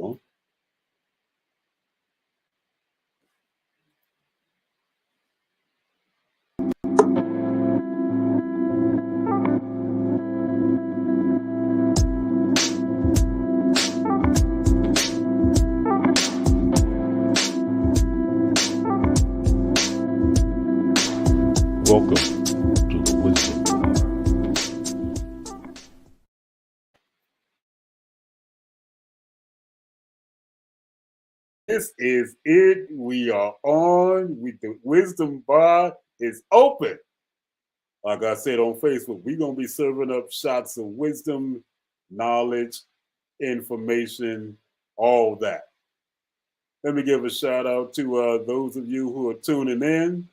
everyone. Welcome to the Wisdom Bar. This is it. We are on with the Wisdom Bar. Is open. Like I said on Facebook, we're going to be serving up shots of wisdom, knowledge, information, all that. Let me give a shout out to those of you who are tuning in.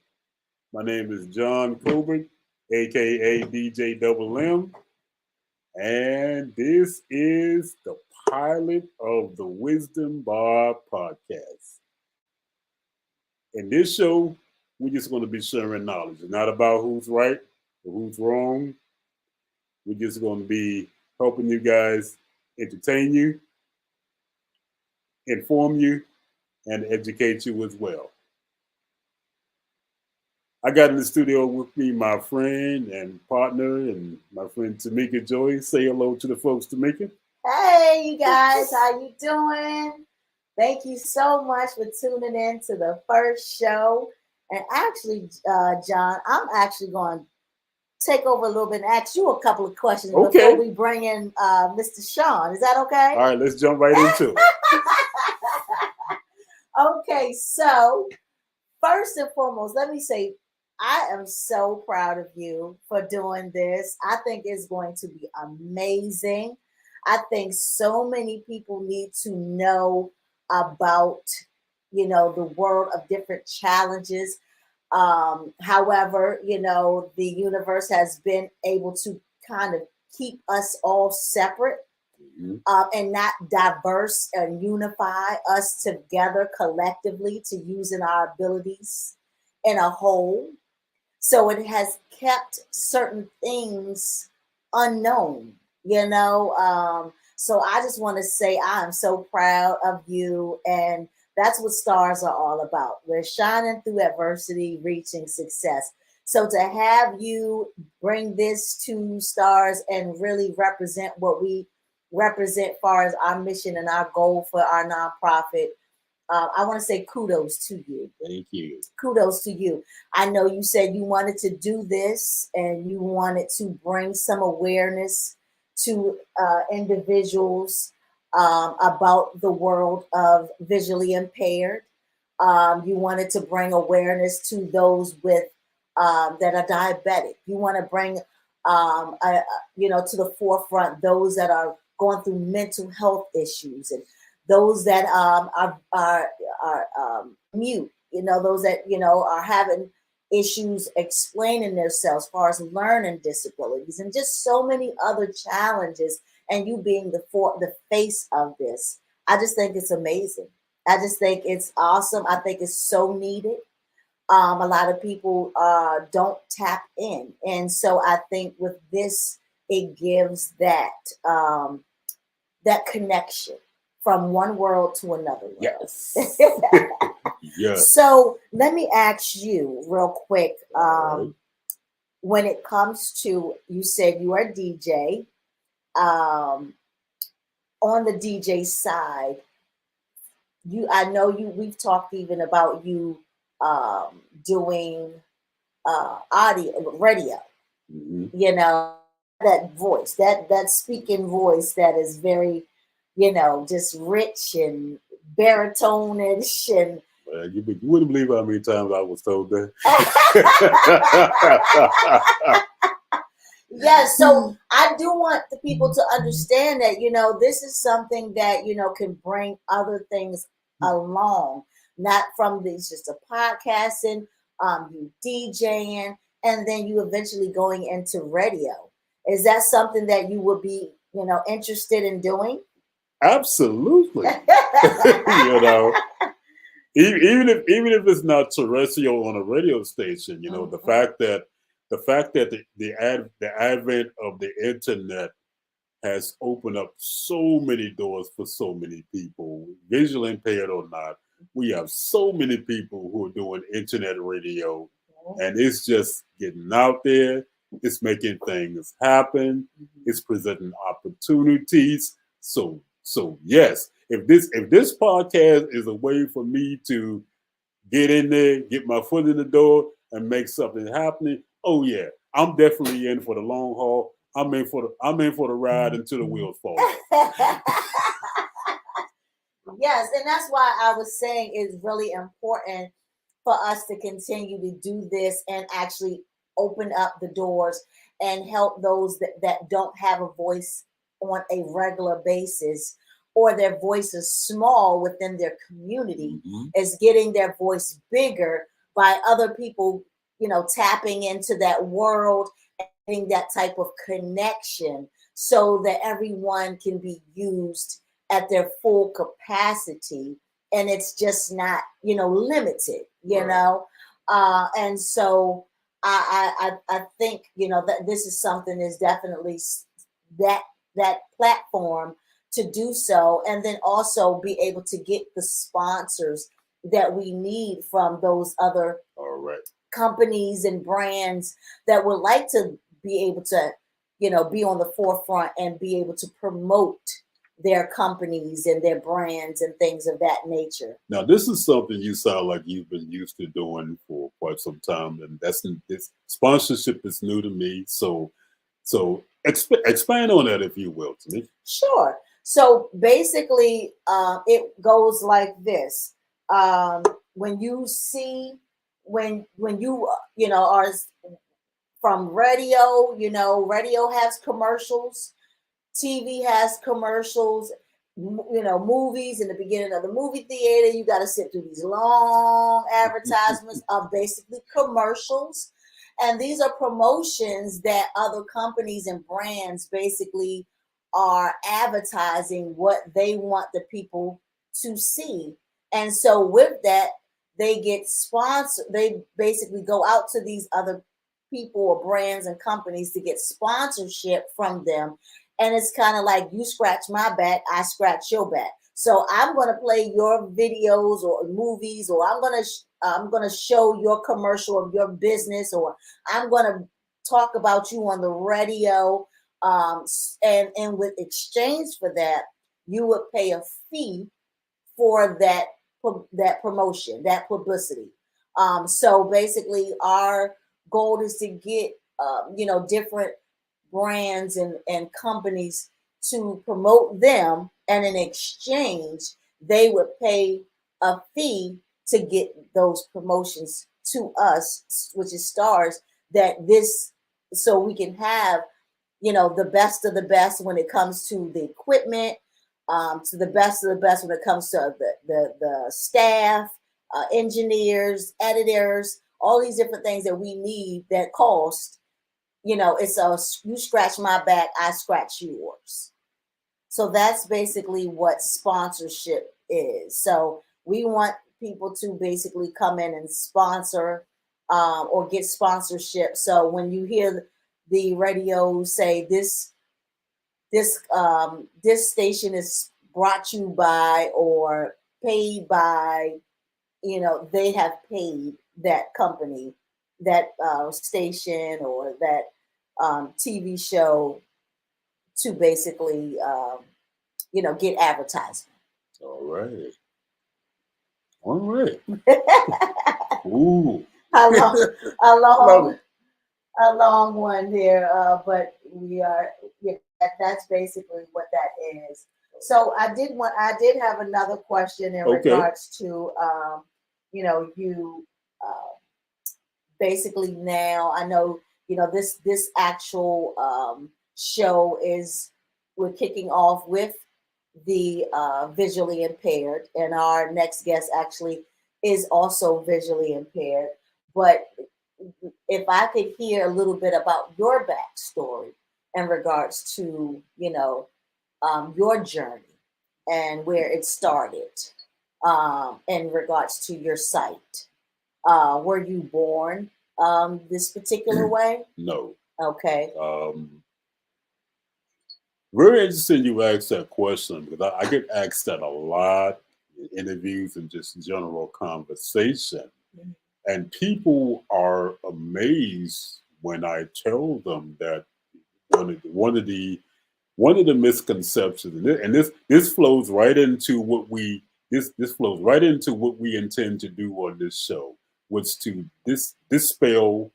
My name is John Colbert, aka DJ Double M, and this is the pilot of the Wisdom Bar podcast. In this show, we're just going to be sharing knowledge. It's not about who's right or who's wrong. We're just going to be helping you guys entertain you, inform you, and educate you as well. I got in the studio with me my friend and partner and my friend Tamika Joy. Say hello to the folks, Tamika. Hey, you guys, how you doing? Thank you so much for tuning in to the first show. And actually, John, I'm actually going to take over a little bit and ask you a couple of questions before we bring in Mr. Sean. Is that okay? All right, let's jump right into it. Okay, so first and foremost, let me say I am so proud of you for doing this. I think it's going to be amazing. I think so many people need to know about, the world of different challenges. However, the universe has been able to kind of keep us all separate and not diverse and unify us together collectively to using our abilities in a whole. So it has kept certain things unknown, So I just want to say I am so proud of you. And that's what stars are all about. We're shining through adversity, reaching success. So to have you bring this to stars and really represent what we represent as far as our mission and our goal for our nonprofit, I want to say kudos to you. Thank you. Kudos to you. I know you said you wanted to do this and you wanted to bring some awareness to individuals about the world of visually impaired. You wanted to bring awareness to those with that are diabetic. You want to bring, to the forefront those that are going through mental health issues and those that are mute, those that, are having issues explaining themselves as far as learning disabilities and just so many other challenges, and you being the face of this. I just think it's amazing. I just think it's awesome. I think it's so needed. A lot of people don't tap in. And so I think with this, it gives that that connection from one world to another world. Yes. Yes. So let me ask you real quick. When it comes to, you said you are a DJ. On the DJ side, I know we've talked even about you doing radio. That voice, that speaking voice that is very, just rich and baritone-ish and you wouldn't believe how many times I was told that. Yes, so I do want the people to understand that, this is something that, can bring other things along, not from these just a podcasting, you DJing, and then you eventually going into radio. Is that something that you would be, interested in doing? Absolutely. Even if it's not terrestrial on a radio station, the fact that the advent of the internet has opened up so many doors for so many people, visually impaired or not. We have so many people who are doing internet radio, and it's just getting out there. It's making things happen. It's presenting opportunities. So yes, if this podcast is a way for me to get in there, get my foot in the door, and make something happening, oh yeah, I'm definitely in for the long haul. I'm in for the ride until the wheels fall off. Yes, and that's why I was saying it's really important for us to continue to do this and actually open up the doors and help those that don't have a voice on a regular basis, or their voice is small within their community, is getting their voice bigger by other people, tapping into that world and getting that type of connection so that everyone can be used at their full capacity, and it's just not limited, Right. and so I think that this is something is definitely that that platform to do so, and then also be able to get the sponsors that we need from those other All right. companies and brands that would like to be able to be on the forefront and be able to promote their companies and their brands and things of that nature. Now, this is something you sound like you've been used to doing for quite some time, and this sponsorship is new to me. So expand on that, if you will, to me. Sure. So basically, it goes like this. When you see, when you are from radio, radio has commercials, TV has commercials, movies. In the beginning of the movie theater, you got to sit through these long advertisements of basically commercials. And these are promotions that other companies and brands basically are advertising what they want the people to see. And so with that, they get sponsored. They basically go out to these other people or brands and companies to get sponsorship from them, and it's kind of like you scratch my back, I scratch your back. So I'm going to play your videos or movies, or I'm going to show your commercial of your business, or I'm going to talk about you on the radio. And with exchange for that, you would pay a fee for that promotion, that publicity. So basically, our goal is to get different brands and companies to promote them, and in exchange they would pay a fee to get those promotions to us, which is stars, that this so we can have the best of the best when it comes to the equipment, to the best of the best when it comes to the staff, engineers, editors, all these different things that we need that cost. It's a you scratch my back, I scratch yours. So that's basically what sponsorship is. So we want people to basically come in and sponsor, or get sponsorship. So when you hear the radio say this station is brought to you by or paid by, they have paid that company, that station, or that TV show to basically, get advertisement. All right. All right. Ooh. a long, a Love long, it. a long one there, but we are. Yeah, that's basically what that is. So I did have another question in Okay. regards to, you basically now I know this actual show is we're kicking off with the visually impaired, and our next guest actually is also visually impaired. But if I could hear a little bit about your backstory in regards to your journey and where it started, in regards to your sight. Were you born this particular way? No. Okay. Very interesting you asked that question because I get asked that a lot in interviews and just general conversation. Mhm. And people are amazed when I tell them that one of the misconceptions, and this flows right into what we this flows right into what we intend to do on this show, was to dispel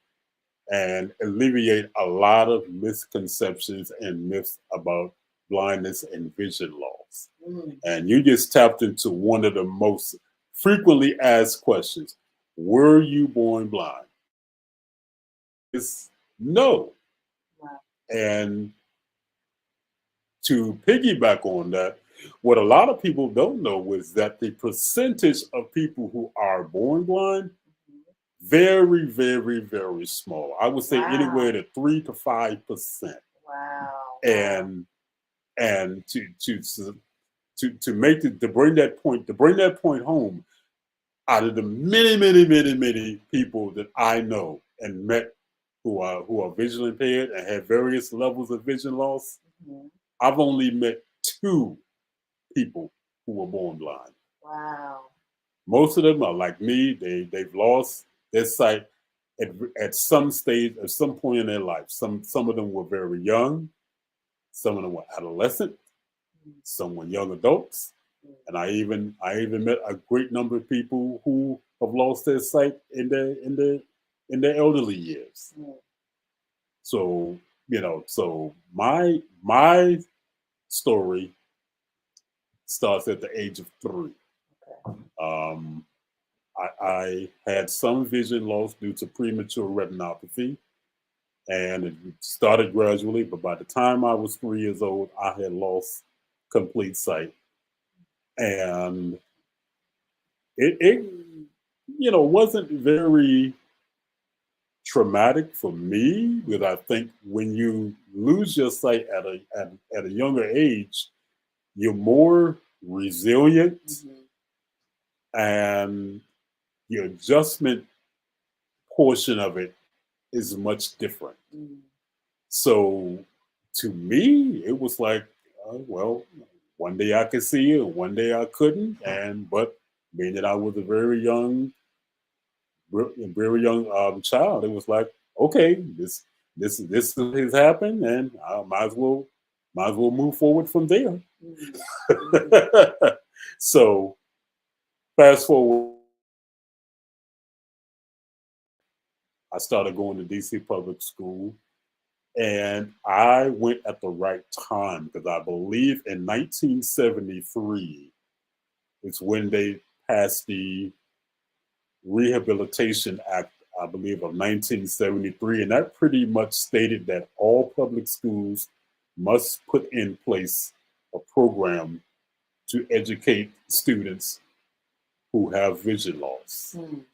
and alleviate a lot of misconceptions and myths about blindness and vision loss. Mm. And you just tapped into one of the most frequently asked questions: were you born blind? It's no. Wow. And to piggyback on that, what a lot of people don't know is that the percentage of people who are born blind, Mhm. very, very, very small. I would say anywhere Wow. to 3 to 5%. Wow. Wow. And and to make it to bring that point home, out of the many, many, many, many people that I know and met who are visually impaired and have various levels of vision loss, Mhm. I've only met two people who were born blind. Wow. Most of them are like me. They've lost their sight at some stage, at some point in their life. Some of them were very young. Some of them were adolescent. Mm. Some were young adults. Mm. And I even met a great number of people who have lost their sight in their elderly years. Mm. So so my story starts at the age of 3. Okay. Um, I had some vision loss due to premature retinopathy, and it started gradually. But by the time I was 3 years old, I had lost complete sight, and it wasn't very traumatic for me, because I think when you lose your sight at a younger age, you're more resilient, Mhm. and your adjustment portion of it is much different. Mm. So to me, it was like, well, one day I could see it, one day I couldn't, and but being that I was a very young child, it was like, okay, this has happened, and I might as well move forward from there. Mhm. Mhm. So fast forward, I started going to DC public school, and I went at the right time because I believe in 1973 is when they passed the Rehabilitation Act, I believe, of 1973. And that pretty much stated that all public schools must put in place a program to educate students who have vision loss. Mm.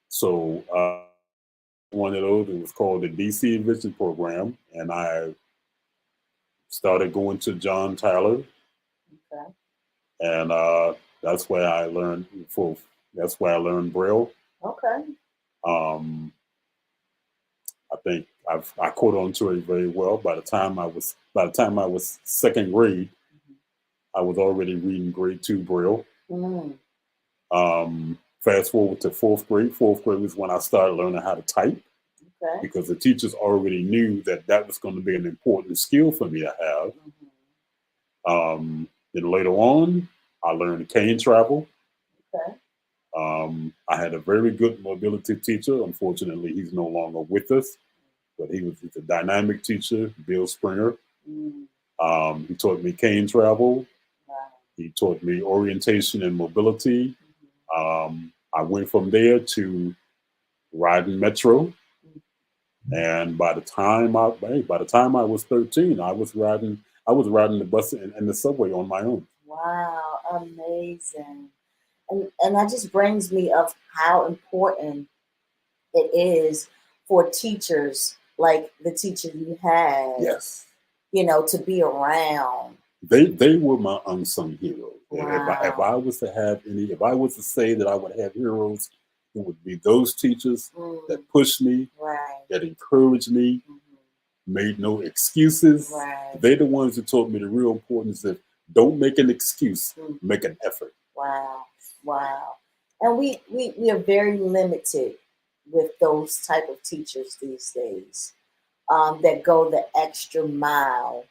So, one of those, it was called the DC Vision Program, and I started going to John Tyler, Okay. and that's where I learned for that's where I learned Braille. Okay. Um, I think I caught on to it very well. By the time I was second grade, Mhm. I was already reading grade 2 Braille. Mm. Fast forward to fourth grade. Fourth grade was when I started learning how to type, Okay. because the teachers already knew that that was going to be an important skill for me to have. Mhm. Then later on, I learned cane travel. Okay. I had a very good mobility teacher. Unfortunately, he's no longer with us, but he's a dynamic teacher, Bill Springer. Mm. He taught me cane travel. Wow. He taught me orientation and mobility. Mhm. I went from there to riding metro, and by the time I was 13, I was riding the bus and the subway on my own. Wow. Amazing. And that just brings me of how important it is for teachers like the teacher you had, Yes, to be around. they were my unsung heroes. If I Wow. was to have any, if I was to say that I would have heroes, it would be those teachers Mm. that pushed me, Right. that encouraged me, Mhm. made no excuses. Right. They're the ones who taught me the real importance of don't make an excuse, Mhm. make an effort. Wow. Wow. And we are very limited with those type of teachers these days, that go the extra mile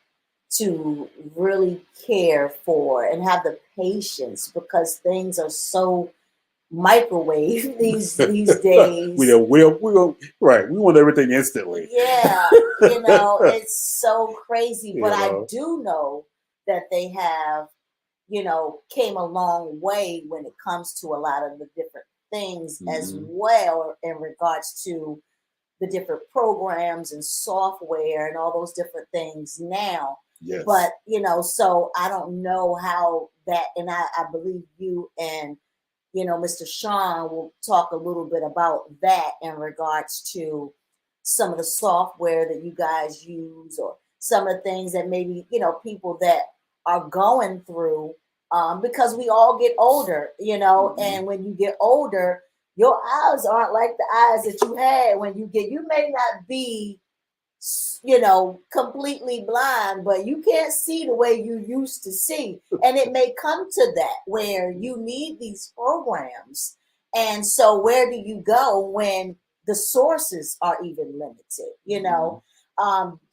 to really care for and have the patience, because things are so microwave these we days. are, right. We want everything instantly. Yeah, it's so crazy. But You I know. do know that they have, came a long way when it comes to a lot of the different things as Mhm. well, in regards to the different programs and software and all those different things now. Yes. But, so I don't know how that, and I believe you and, Mr. Sean will talk a little bit about that in regards to some of the software that you guys use, or some of the things that maybe, people that are going through, because we all get older, Mhm. and when you get older, your eyes aren't like the eyes that you had when you may not be, completely blind, but you can't see the way you used to see. And it may come to that where you need these programs. And so where do you go when the sources are even limited, Mhm.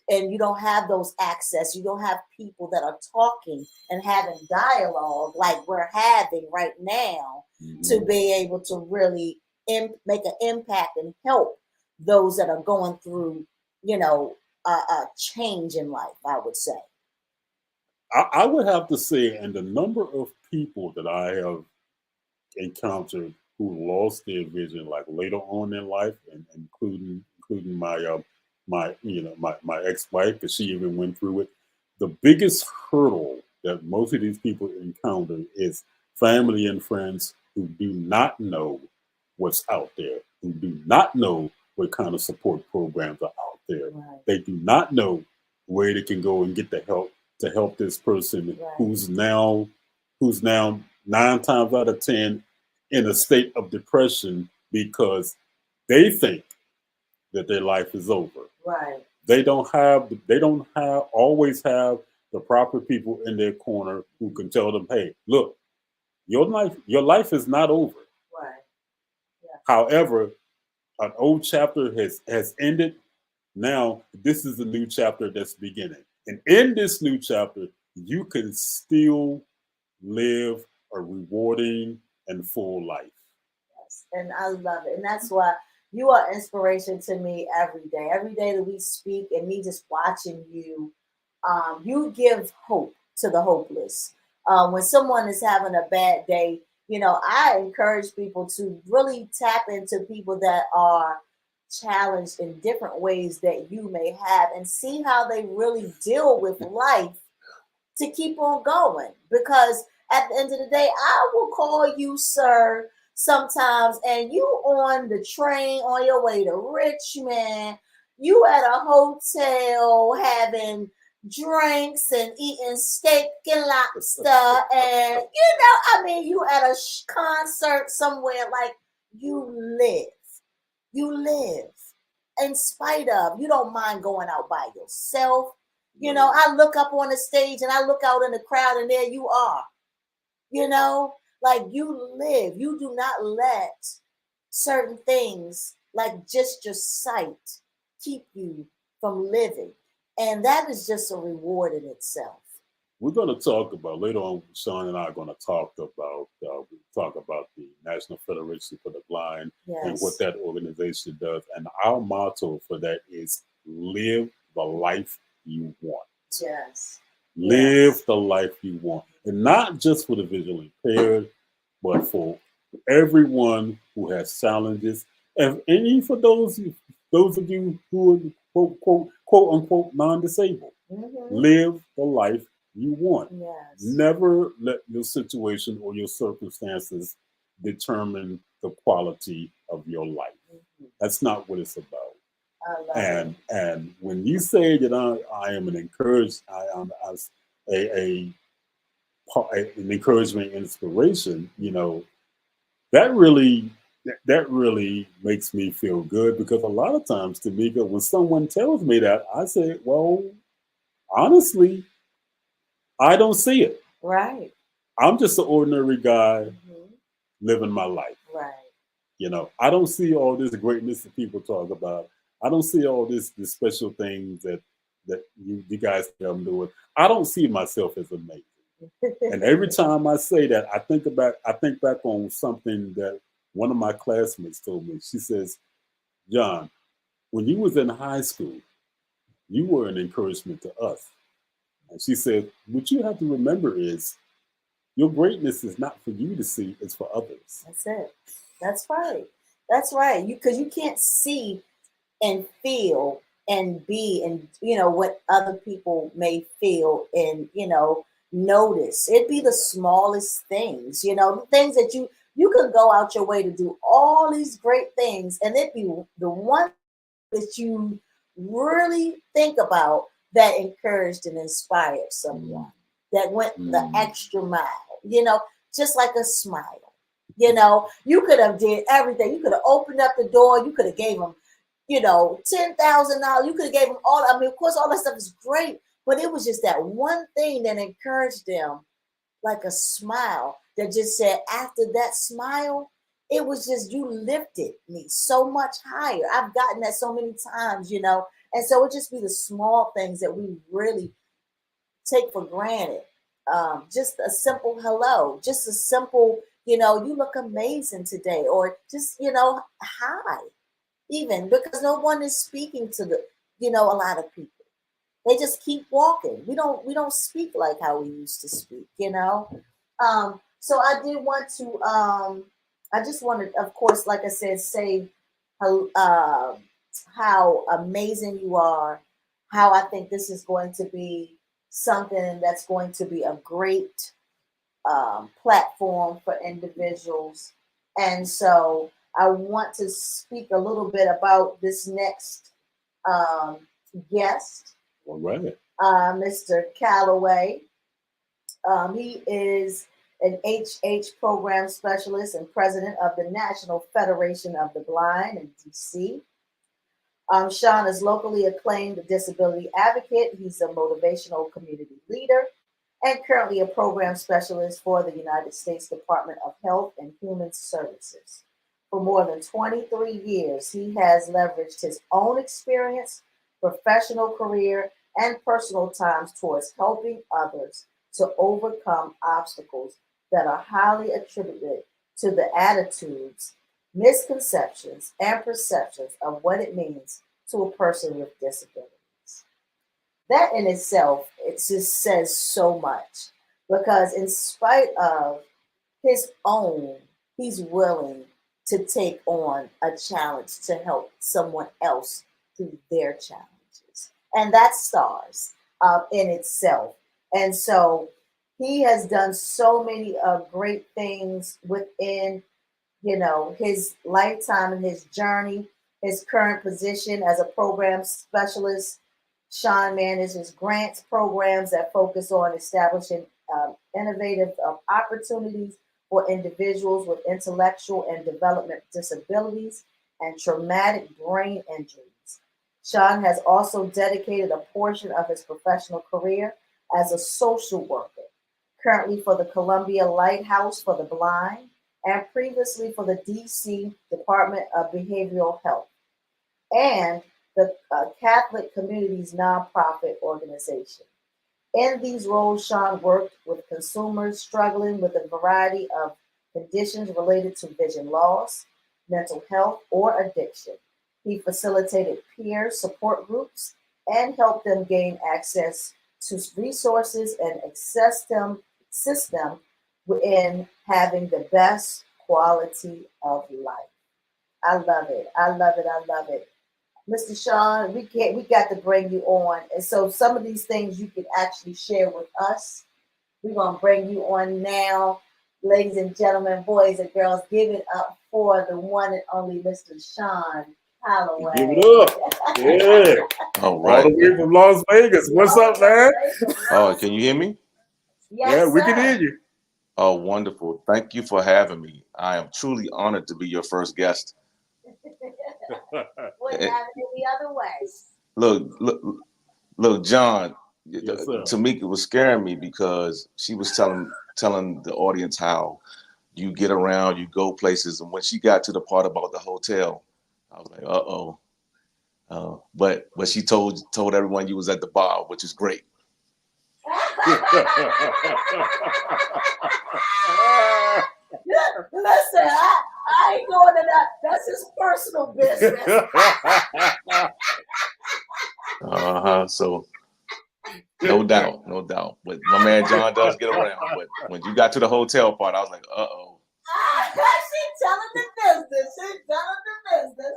and you don't have those access, you don't have people that are talking and having dialogue like we're having right now, to Mhm. be able to really make an impact and help those that are going through, a change in life, I would say. I would have to say, and the number of people that I have encountered who lost their vision like later on in life, and including my ex-wife, because she even went through it. The biggest hurdle that most of these people encounter is family and friends who do not know what's out there, who do not know what kind of support programs are out there. Right. They do not know where they can go and get the help to help this person Right. who's now 9 times out of 10 in a state of depression because they think that their life is over. Right. They don't always have the proper people in their corner who can tell them, hey, look, your life is not over. Right. Yeah. However, an old chapter has ended. Now this is a new chapter that's beginning. And in this new chapter, you can still live a rewarding and full life. Yes. And I love it. And that's why you are inspiration to me every day. Every day that we speak, and me just watching you, you give hope to the hopeless. When someone is having a bad day, I encourage people to really tap into people that are challenged in different ways that you may have, and see how they really deal with life to keep on going. Because at the end of the day, I will call you sir sometimes, and you on the train on your way to Richmond, you at a hotel having drinks and eating steak and lobster, and you at a concert somewhere, like you live. You live in spite of, you don't mind going out by yourself. I look up on the stage and I look out in the crowd, and there you are. Like you live. You do not let certain things, like just your sight, keep you from living. And that is just a reward in itself. We're going to talk about later on. Sean and I are going to talk about the National Federation for the Blind and what Yes. that organization does. And our motto for that is live the life you want. Yes. Live Yes. the life you want, and not just for the visually impaired, but for everyone who has challenges, and even for those of you who are quote unquote non-disabled. Mm-hmm. Live the life you want. Yes. Never let your situation or your circumstances determine the quality of your life. Mm-hmm. That's not what it's about. I love And it. when you say that I am an encouraged, I am as a an encouragement, inspiration, that really that really makes me feel good because a lot of times, Tamika, when someone tells me that, I say, well, honestly, I don't see it. Right. I'm just an ordinary guy Hmm. living my life. Right. I don't see all this greatness that people talk about. I don't see all this special things that you guys think I'm doing. I don't see myself as amazing. And every time I say that, I think back on something that one of my classmates told me. She says, John, when you was in high school, you were an encouragement to us. And she said, what you have to remember is your greatness is not for you to see, it's for others. That's it. That's right. That's right. Because you can't see and feel and be and what other people may feel and notice. It'd be the smallest things, the things that you could go out your way to do all these great things, and it'd be the one that you really think about that encouraged and inspired someone, that went the Mm. extra mile, just like a smile. You could have did everything. You could have opened up the door. You could have gave them, $10,000. You could have gave them all. I mean, of course, all that stuff is great, but it was just that one thing that encouraged them, like a smile that just said, after that smile, it was just, you lifted me so much higher. I've gotten that so many times, and so it just be the small things that we really take for granted. Just a simple hello, just a simple, you look amazing today, or just, hi, even because no one is speaking to a lot of people. They just keep walking. We don't speak like how we used to speak. So I did want to I just wanted, of course, like I said, say uh, how amazing you are, how I think this is going to be something that's going to be a great platform for individuals. And so I want to speak a little bit about this next um, guest, All right. Mr. Calloway. He is an HH program specialist and president of the National Federation of the Blind in DC. Sean is locally acclaimed disability advocate. He's a motivational community leader and currently a program specialist for the United States Department of Health and Human Services. For more than 23 years, he has leveraged his own experience, professional career, and personal times towards helping others to overcome obstacles that are highly attributed to the attitudes, misconceptions, and perceptions of what it means to a person with disabilities. That in itself, it just says so much because, in spite of his own, he's willing to take on a challenge to help someone else through their challenges. And that's stars in itself. And so he has done so many great things within, his lifetime and his journey. His current position as a program specialist, Sean manages grants programs that focus on establishing innovative opportunities for individuals with intellectual and development disabilities and traumatic brain injuries. Sean has also dedicated a portion of his professional career as a social worker, currently for the Columbia Lighthouse for the Blind and previously for the DC Department of Behavioral Health and the Catholic Communities nonprofit organization. In these roles, Sean worked with consumers struggling with a variety of conditions related to vision loss, mental health, or addiction. He facilitated peer support groups and helped them gain access to resources and assist them in having the best quality of life. I love it. I love it. I love it. Mr. Sean, we got to bring you on. And so some of these things you can actually share with us. We're gonna bring you on now. Ladies and gentlemen, boys and girls, give it up for the one and only Mr. Sean Calloway. Give it up. Yeah. All All right. the way from Las Vegas. What's up, man? Oh, can you hear me? Yes, Yeah, we can sir. hear you. Oh, wonderful. Thank you for having me. I am truly honored to be your first guest. Wouldn't Eh, have it any other way. Look, look, look, John, Yes, sir. Tamika was scaring me because she was telling the audience how you get around, you go places, and when she got to the part about the hotel, I was like, uh-oh. But she told everyone you was at the bar, which is great. Listen, I ain't going to that. That's his personal business. So no doubt, no doubt. But my man John does get around. But when you got to the hotel part, I was like, uh-oh. She's telling the business. She's telling the business.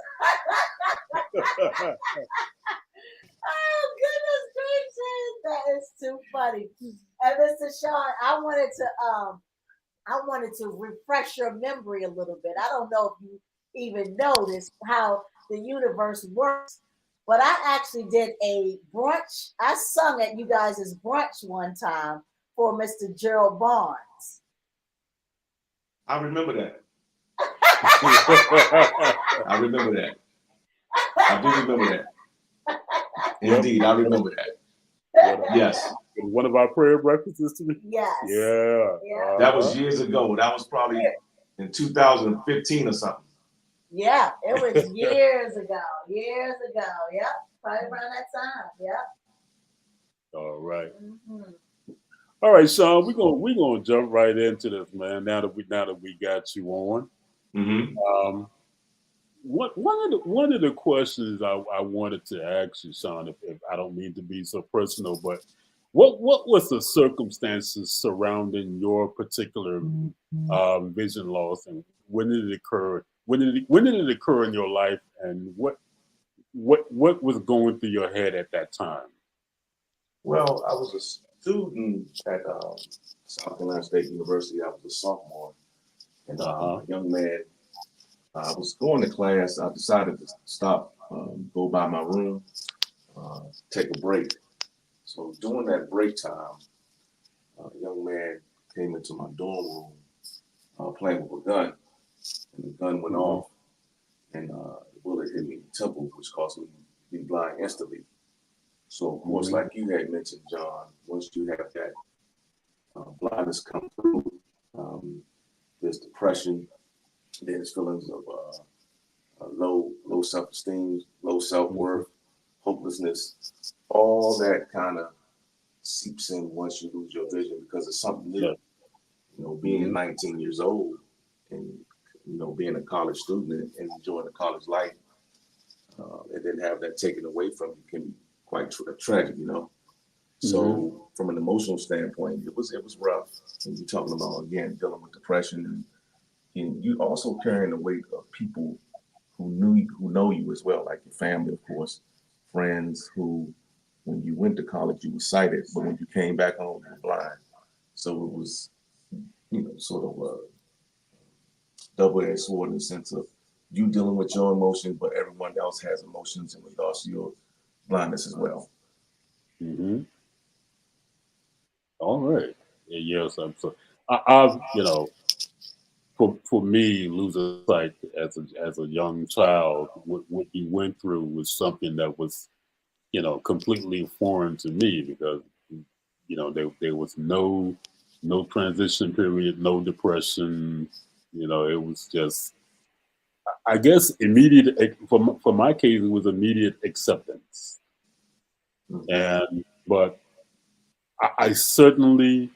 Oh, goodness gracious. That is too funny. And Mr. Sean, I wanted to refresh your memory a little bit. I don't know if you even know this, how the universe works, but I actually did a brunch. I sung at you guys' brunch one time for Mr. Gerald Barnes. I remember that. I remember that. I do remember that. Indeed, I remember that. Yes. One of our prayer breakfasts to me. Yes. Yeah. That was years ago. That was probably in 2015 or something. Yeah, it was years ago. Years ago. Yep. Probably around that time. Yep. All right. Mm-hmm. All right, Sean, we're gonna jump right into this, man. Now that we got you on. Mm-hmm. One of the questions I wanted to ask you, Sean, if I don't mean to be so personal, but what was the circumstances surrounding your particular vision loss, and when did it occur? When did it occur in your life, and what was going through your head at that time? Well, I was a student at South Carolina State University. I was a sophomore, and a young man. I was going to class. I decided to stop, go by my room, take a break. So during that break time, a young man came into my dorm room playing with a gun, and the gun went off, and the bullet hit me in the temple, which caused me to be blind instantly. So, of course, like you had mentioned, John, once you have that blindness come through, there's depression, there's feelings of low self-esteem, low self-worth, hopelessness. All that kind of seeps in once you lose your vision because it's something new. You know, being 19 years old and, you know, being a college student and enjoying the college life, and then have that taken away from you can be quite tragic, you know. So from an emotional standpoint, it was rough. And you're talking about, again, dealing with depression and you also carrying the weight of people who know you as well, like your family, of course, friends who, when you went to college, you were sighted, but when you came back home, you were blind. So it was, you know, sort of a double-edged sword in the sense of you dealing with your emotions, but everyone else has emotions in regards to your blindness as well. All right. Yes, I'm so. I've for me, losing sight as a young child, what he went through was something that was completely foreign to me because there was no transition period, no depression. It was just, I guess, immediate. For my case, it was immediate acceptance, but I certainly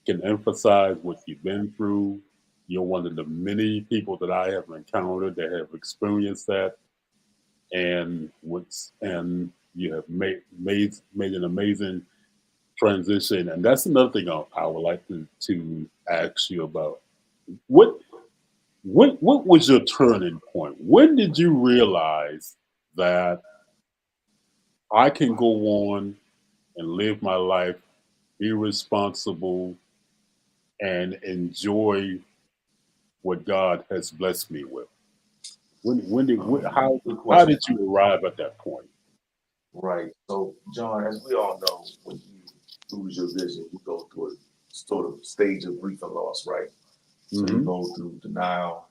can emphasize what you've been through. You're one of the many people that I have encountered that have experienced that, and you have made an amazing transition. And that's another thing I would like to ask you about. What was your turning point? When did you realize that I can go on and live my life, be responsible, and enjoy what God has blessed me with? How did you arrive at that point? Right. So, John, as we all know, when you lose your vision, you go through a sort of stage of grief and loss, right? So you go through denial,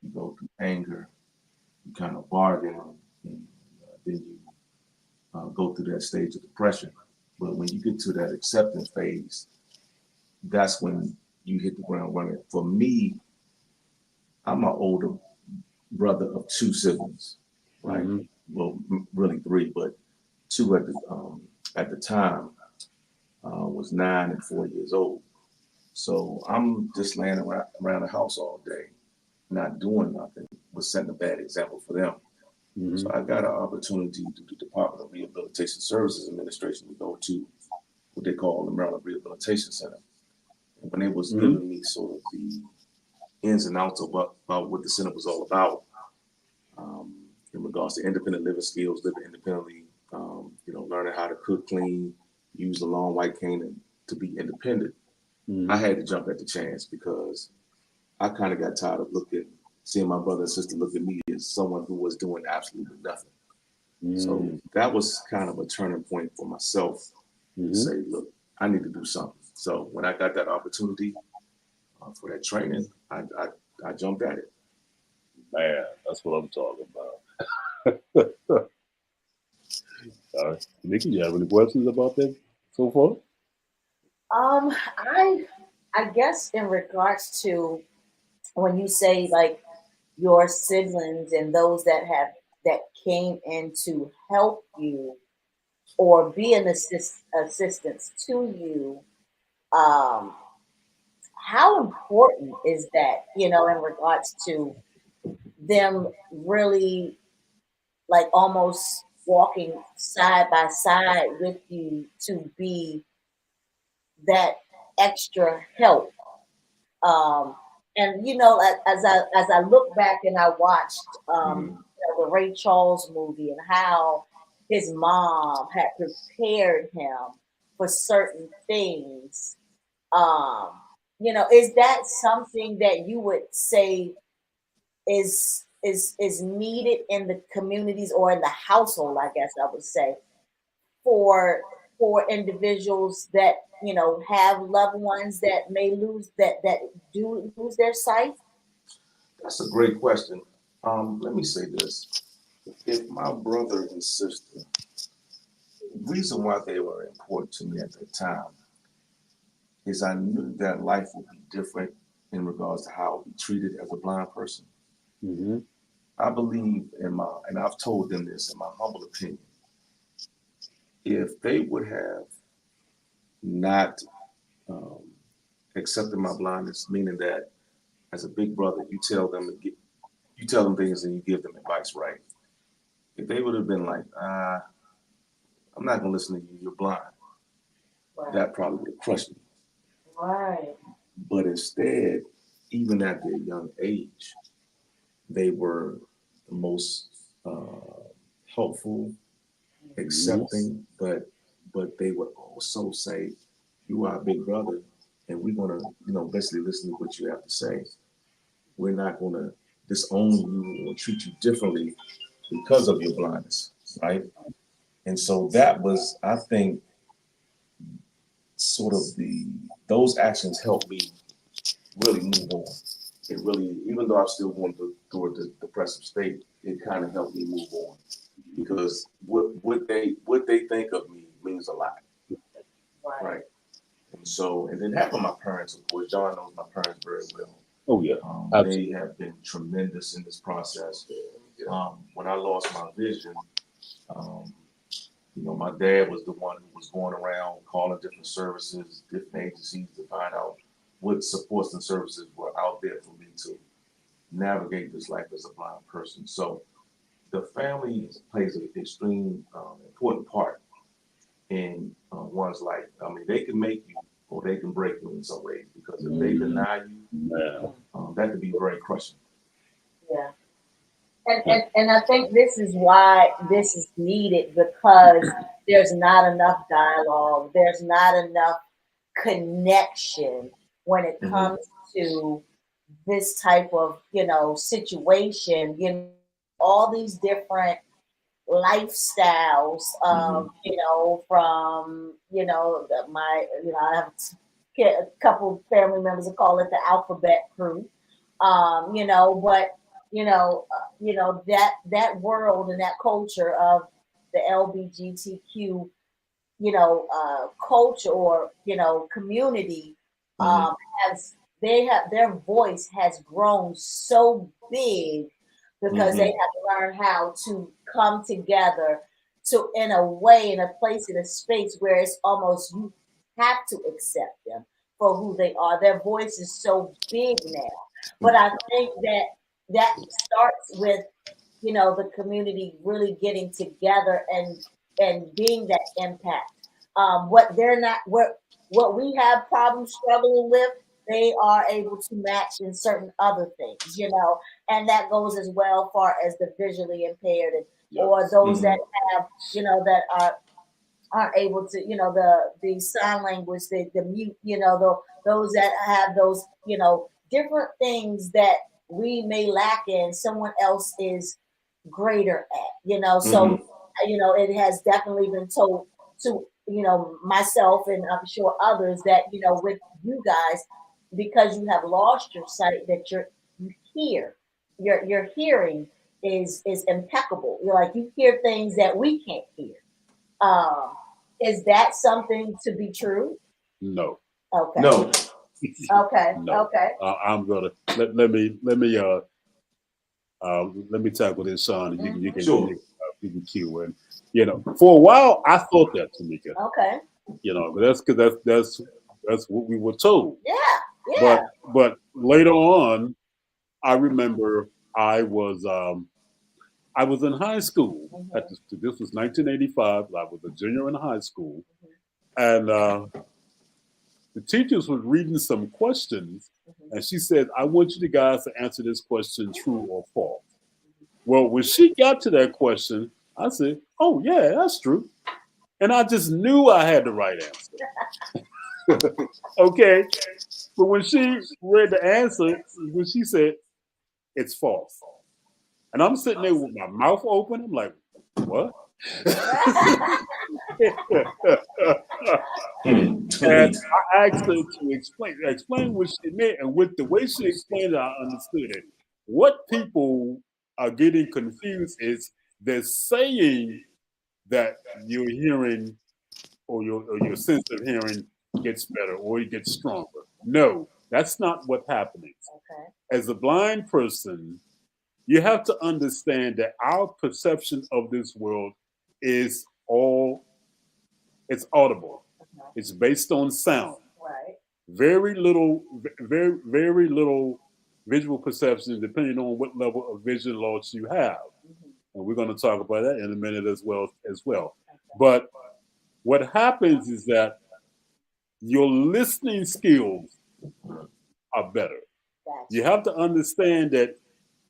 you go through anger, you kind of bargain, and then you go through that stage of depression. But when you get to that acceptance phase, that's when you hit the ground running. For me, I'm an older brother of two siblings, right? Well, really three, but two at the time was 9 and 4 years old. So I'm just laying around the house all day, not doing nothing, but setting a bad example for them. So I got an opportunity through the Department of Rehabilitation Services Administration to go to what they call the Maryland Rehabilitation Center. And when they was giving me sort of the ins and outs about what the center was all about, in regards to independent living skills, living independently, learning how to cook, clean, use the long white cane to be independent. I had to jump at the chance because I kind of got tired of seeing my brother and sister look at me as someone who was doing absolutely nothing. So that was kind of a turning point for myself to say, look, I need to do something. So when I got that opportunity for that training, I jumped at it. Man, that's what I'm talking about. All right. Nikki, you have any questions about that so far? I guess in regards to when you say like your siblings and those that came in to help you or be an assistance to you, how important is that, in regards to them really like almost walking side by side with you to be that extra help? And as I look back and I watched the Ray Charles movie and how his mom had prepared him for certain things, is that something that you would say is needed in the communities or in the household, I guess I would say, for individuals that have loved ones that may do lose their sight? That's a great question. Let me say this. If my brother and sister, the reason why they were important to me at that time is I knew that life would be different in regards to how I would be treated as a blind person. I believe and I've told them this in my humble opinion, if they would have not accepted my blindness, meaning that as a big brother, you tell them things and you give them advice, right? If they would have been like, I'm not gonna listen to you, you're blind, Right. that probably would have crushed me. Right. But instead, even at their young age, they were the most helpful, accepting, but they would also say, you are a big brother, and we're gonna, basically listen to what you have to say. We're not gonna disown you or treat you differently because of your blindness, right? And so that was, I think, sort of those actions helped me really move on. It really, even though I'm still going through a depressive state, it kind of helped me move on because what they think of me means a lot, right? And then having my parents, of course, John knows my parents very well. Oh yeah, they have been tremendous in this process. When I lost my vision, my dad was the one who was going around calling different services, different agencies to find out what supports and services were out there for me to navigate this life as a blind person. So the family plays an extreme important part in one's life. I mean, they can make you or they can break you in some ways because if they deny you, that could be very crushing. Yeah. And I think this is why this is needed, because there's not enough dialogue, there's not enough connection when it comes to this type of situation, all these different lifestyles, from I have a couple family members will call it the alphabet crew. But that world and that culture of the LBGTQ, culture or community, Mhm. has their voice has grown so big because they have Mhm. to learn how to come together to in a way, in a place, in a space where it's almost you have to accept them for who they are. Their voice is so big now. But I think that starts with the community really getting together and being that impact. What they're not what we have problems struggling with, they are able to match in certain other things, and that goes as well far as the visually impaired or Yes. those that Mhm. have that are able to the sign language, the mute, those that have those different things that we may lack in, someone else is greater at, so Mhm. it has definitely been told to myself, and I'm sure others, that with you guys, because you have lost your sight, that you hear, your hearing is impeccable. You're like, you hear things that we can't hear. um is that something to be true? No. Okay, No. okay, No. okay. I'm gonna let me tackle this, Sean, and Sure. you can cue in. For a while I thought that, Tamika. Okay. But that's because that's what we were told. Yeah, yeah. But later on, I remember I was in high school. Mhm. This was 1985. I was a junior in high school, Mhm. and the teachers was reading some questions, Mhm. and she said, "I want you guys to answer this question true Mhm. or false." Well, when she got to that question, I said, "Oh yeah, that's true," and I just knew I had the right answer. Okay, but when she read the answer, when she said it's false, and I'm sitting there with my mouth open, I'm like, "What?" Hmm. And I asked her to explain what she meant, and with the way she explained it, I understood it. What people are getting confused is they're saying that your hearing or your sense of hearing gets better or it gets stronger. No, that's not what's happening. Okay. As a blind person, you have to understand that our perception of this world is all it's audible. Uh-huh. It's based on sound. Right. Very little visual perception, depending on what level of vision loss you have. Mhm. And we're going to talk about that in a minute as well. Okay. But what happens is that your listening skills are better. You Gotcha. have to understand that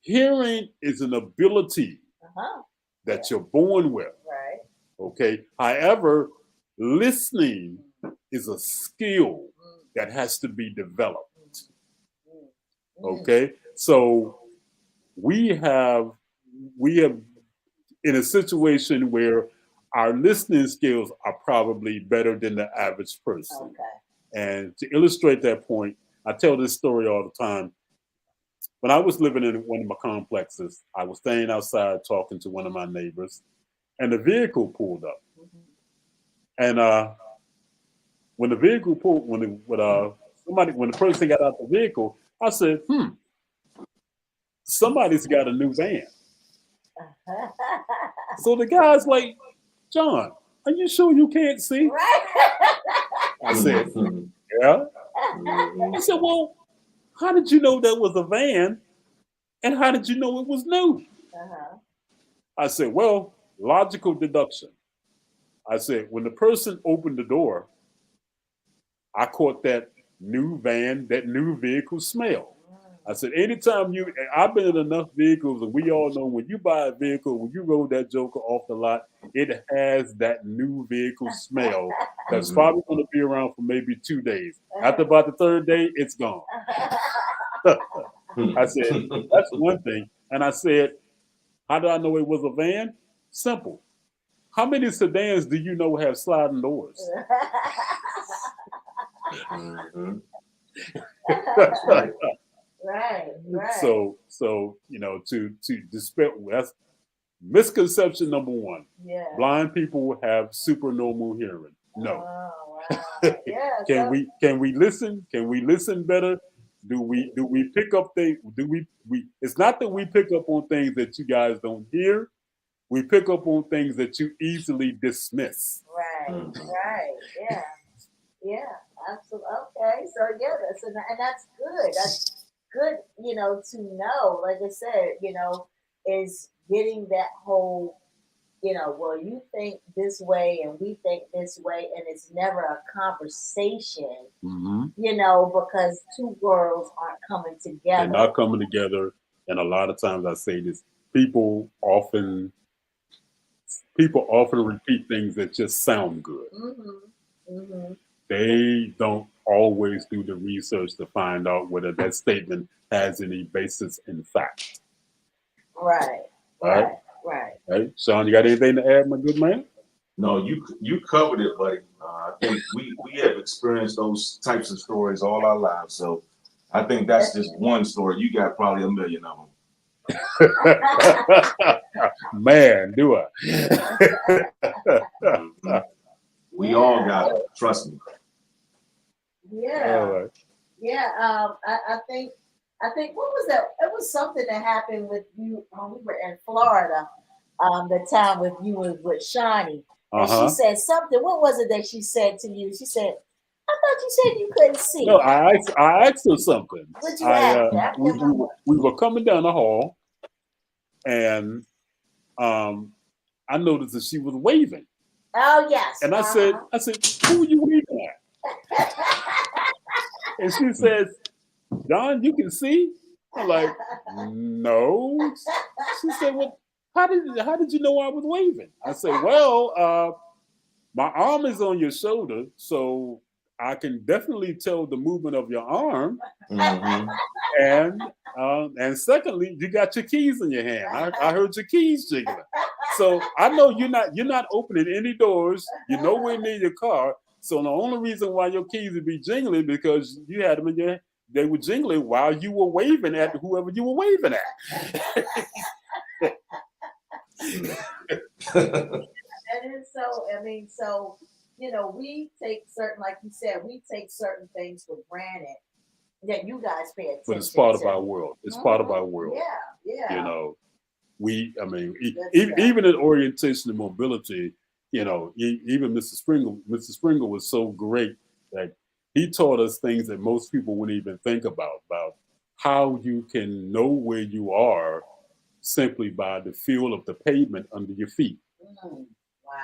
hearing is an ability Uh-huh. Yeah. that you're born with. Right. Okay. However, listening is a skill Mm, that has to be developed. mm, mm, Okay. So we have we have in a situation where our listening skills are probably better than the average mm. person. Okay. And to illustrate that point, I tell this story all the time. When I was living in one of my complexes, I was staying outside talking to one of my neighbors, and a vehicle pulled up. Mhm. And when the vehicle pulled, when the person got out the vehicle, I said, somebody's got a new van. So the guy's like, John, are you sure you can't see? Right. I said, Mhm. yeah. He Mhm. said, well, how did you know that was a van? And how did you know it was new? Uh-huh. I said, well, logical deduction. I said, when the person opened the door, I caught that new van, that new vehicle smell. I said, anytime I've been in enough vehicles, and we all know when you buy a vehicle, when you roll that joker off the lot, it has that new vehicle smell that's Mhm. probably going to be around for maybe 2 days. After about the third day, it's gone. I said, that's one thing. And I said, how did I know it was a van? Simple. How many sedans do you know have sliding doors? Mm-hmm. That's right. Right. So to dispel that's misconception number one. Yeah. Blind people have supernormal hearing. No. Oh, wow. Yeah. Can we listen? Can we listen better? Do we pick up things? Do we it's not that we pick up on things that you guys don't hear. We pick up on things that you easily dismiss. Right. Mhm. Right. Yeah. Yeah. Absolutely. Okay. So yeah, and that's good. That's good. To know. Like I said, is getting that whole. Well, you think this way and we think this way, and it's never a conversation. Mm-hmm. Because two worlds aren't coming They're together. not coming together, and a lot of times I say this: people often repeat things that just sound good. Mm-hmm. Mm-hmm. They don't always do the research to find out whether that statement has any basis in fact. Right. Right. Right. Right. Sean, you got anything to add, my good man? No, you covered it, buddy. I think we have experienced those types of stories all our lives. So I think that's just one story. You got probably a million of them. Man, do I? Mm-hmm. We all got it. Trust me. Yeah. All right. Yeah. I think what was that? It was something that happened with you when we were in Florida. The time with you was with Shawnee. And she said something. What was it that she said to you? She said, I thought you said you couldn't see. No, I asked her something. What you asked? We were coming down the hall, and I noticed that she was waving. Oh yes. And I said, who are you waving at? And she says, Don, you can see? I'm like, no. She said, well, how did you know I was waving? I said, well, my arm is on your shoulder, so I can definitely tell the movement of your arm. Mm-hmm. And secondly, you got your keys in your hand. I heard your keys jiggling. So I know you're not opening any doors. You're nowhere near your car. So the only reason why your keys would be jingling because you had them in your hand. They were jingling while you were waving at whoever you were waving at. And it's so we take certain, like you said, we take certain things for granted that you guys pay attention. But it's part of our world. It's part of our world. Yeah. Even in orientation and mobility, even Mr. Springer was so great that he taught us things that most people wouldn't even think about how you can know where you are simply by the feel of the pavement under your feet.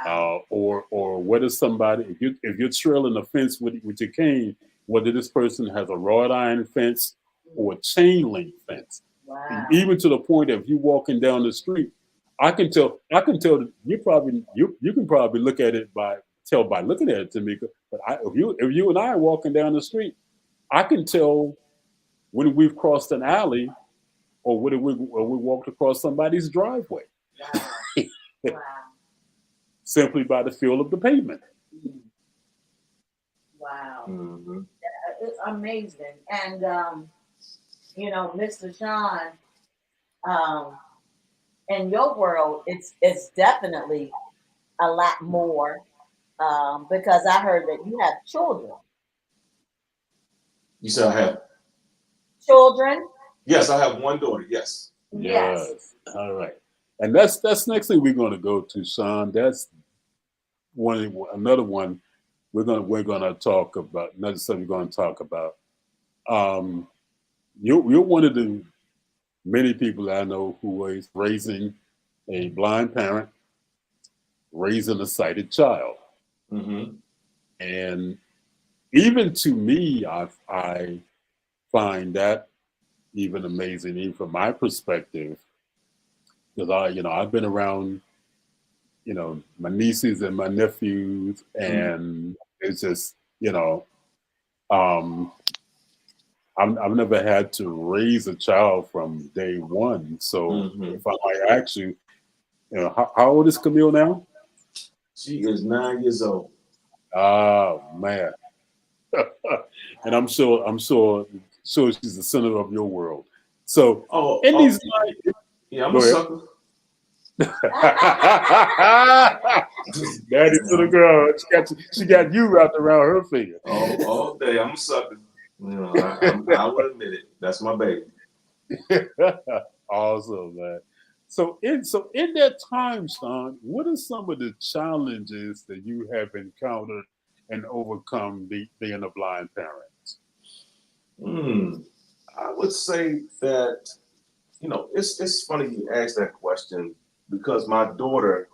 Wow. Or whether somebody, if you're trailing a fence with your cane, whether this person has a wrought iron fence or a chain link fence. Wow. Even to the point of you walking down the street, I can tell that you can probably look at it by looking at it, Tamika. But if you and I are walking down the street, I can tell when we've crossed an alley or when we walked across somebody's driveway. Wow. Wow. Simply by the feel of the pavement. Wow. Mm-hmm. It's amazing. And Mr. Sean, in your world, it's definitely a lot more because I heard that you have children. You said I have children? Yes, I have one daughter. Yes. Yes. All right. And that's next thing we're going to go to, Sean. That's another one we're going to talk about. Another subject we're going to talk about. You're one of the many people I know who is raising a blind parent, raising a sighted child. Mm-hmm. And even to me, I find that even amazing, even from my perspective, because I've been around, my nieces and my nephews, and it's just, I've never had to raise a child from day one. So if I might ask you, how old is Camille now? She is 9 years old. Oh man. And I'm sure she's the center of your world. So Oh, in these yeah, I'm go a ahead. sucker. Daddy to the girl. She got you wrapped around her finger. All day, I'm a sucker. You know, I will admit it. That's my baby. Awesome, man. So in that time, Sean, what are some of the challenges that you have encountered and overcome being a blind parent? I would say that, it's funny you ask that question because my daughter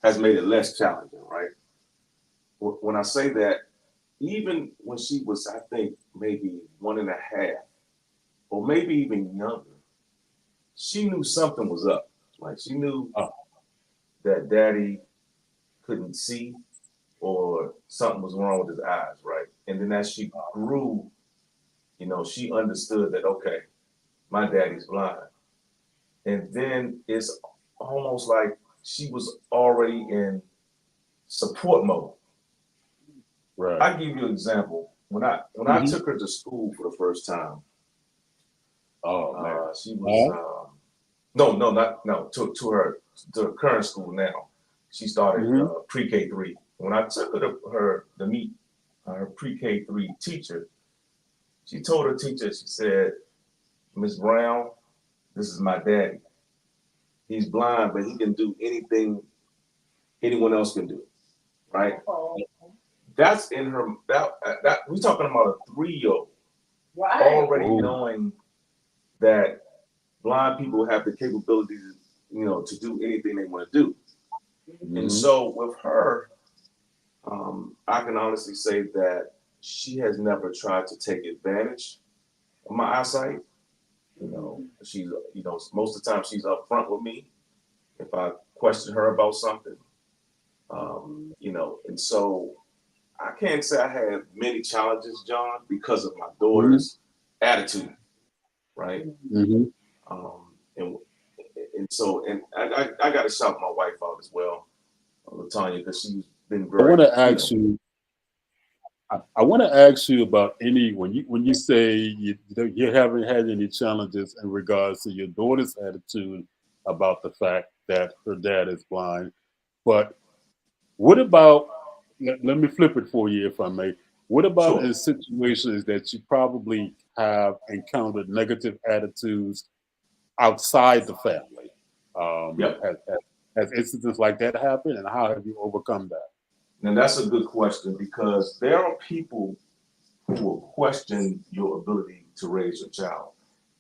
has made it less challenging, right? When I say that, even when she was, I think, maybe 1.5, or maybe even younger, she knew something was up. Like she knew Oh, that daddy couldn't see or something was wrong with his eyes, right? And then as she grew, she understood that, okay, my daddy's blind. And then it's almost like she was already in support mode. right. I give you an example. When I Mhm. took her to school for the first time, Oh man. she was no, no, not no to her current school now. She started Mm-hmm. pre-K 3. When I took her to meet her pre-K 3 teacher, she told her teacher, she said, "Miss Brown, this is my daddy. He's blind, but he can do anything anyone else can do." Right? Oh, That's in her. That we're talking about a 3-year-old right. already Oh. knowing that blind people have the capability, to do anything they want to do. And Mm-hmm. so with her, I can honestly say that she has never tried to take advantage of my eyesight. She's, most of the time she's upfront with me if I question her about something. And so I can't say I had many challenges, John, because of my Mm-hmm. daughter's attitude, right? Mm-hmm. And so I got to shout my wife out as well, Latanya, because she's been I want very, to ask you. I want to ask you about any when you say you haven't had any challenges in regards to your daughter's attitude about the fact that her dad is blind, but what about let me flip it for you if I may. What about sure. in situations that you probably have encountered negative attitudes outside the family? Yep. Has incidents like that happened, and how have you overcome that? Now that's a good question because there are people who will question your ability to raise your child.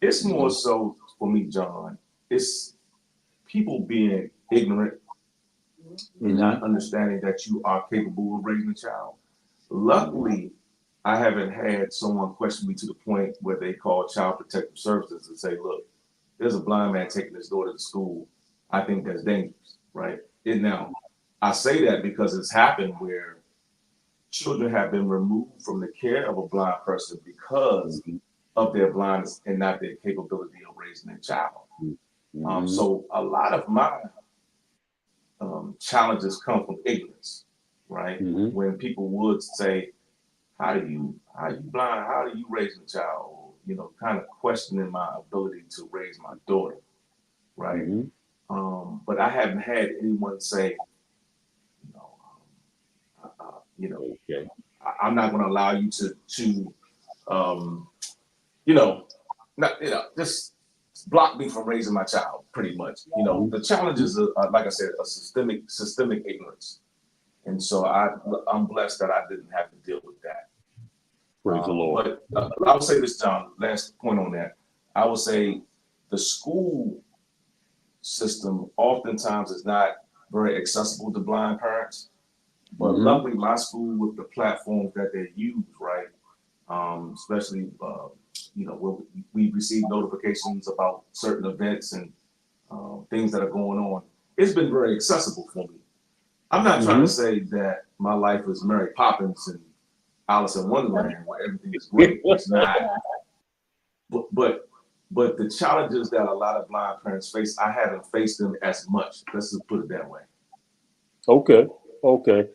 It's more Mm-hmm. so for me, John. It's people being ignorant and Mm-hmm. not understanding that you are capable of raising a child. Luckily, I haven't had someone question me to the point where they call Child Protective Services and say, "Look, there's a blind man taking his daughter to school. I think that's dangerous," right? And now, I say that because it's happened where children have been removed from the care of a blind person because Mm-hmm. of their blindness and not their capability of raising their child. Mm-hmm. So a lot of my challenges come from ignorance, right? Mm-hmm. When people would say, how you blind? How do you raise a child?" Kind of questioning my ability to raise my daughter, right? Mm-hmm. But I haven't had anyone say, you know, Okay. I'm not going to allow you to um, you know, not just block me from raising my child. Pretty much, the challenges are, like I said, a systemic ignorance, and so I'm blessed that I didn't have to deal with that. Praise the Lord. But I would say this, John. Last point on that, I would say the school system oftentimes is not very accessible to blind parents. But Mm-hmm. luckily, my school with the platforms that they use, right, especially where we receive notifications about certain events and things that are going on, it's been very accessible for me. I'm not trying to Mm-hmm. say that my life is Mary Poppins and Alice in Wonderland where everything is great. It's not. But the challenges that a lot of blind parents face, I haven't faced them as much. Let's just put it that way. Okay. Okay.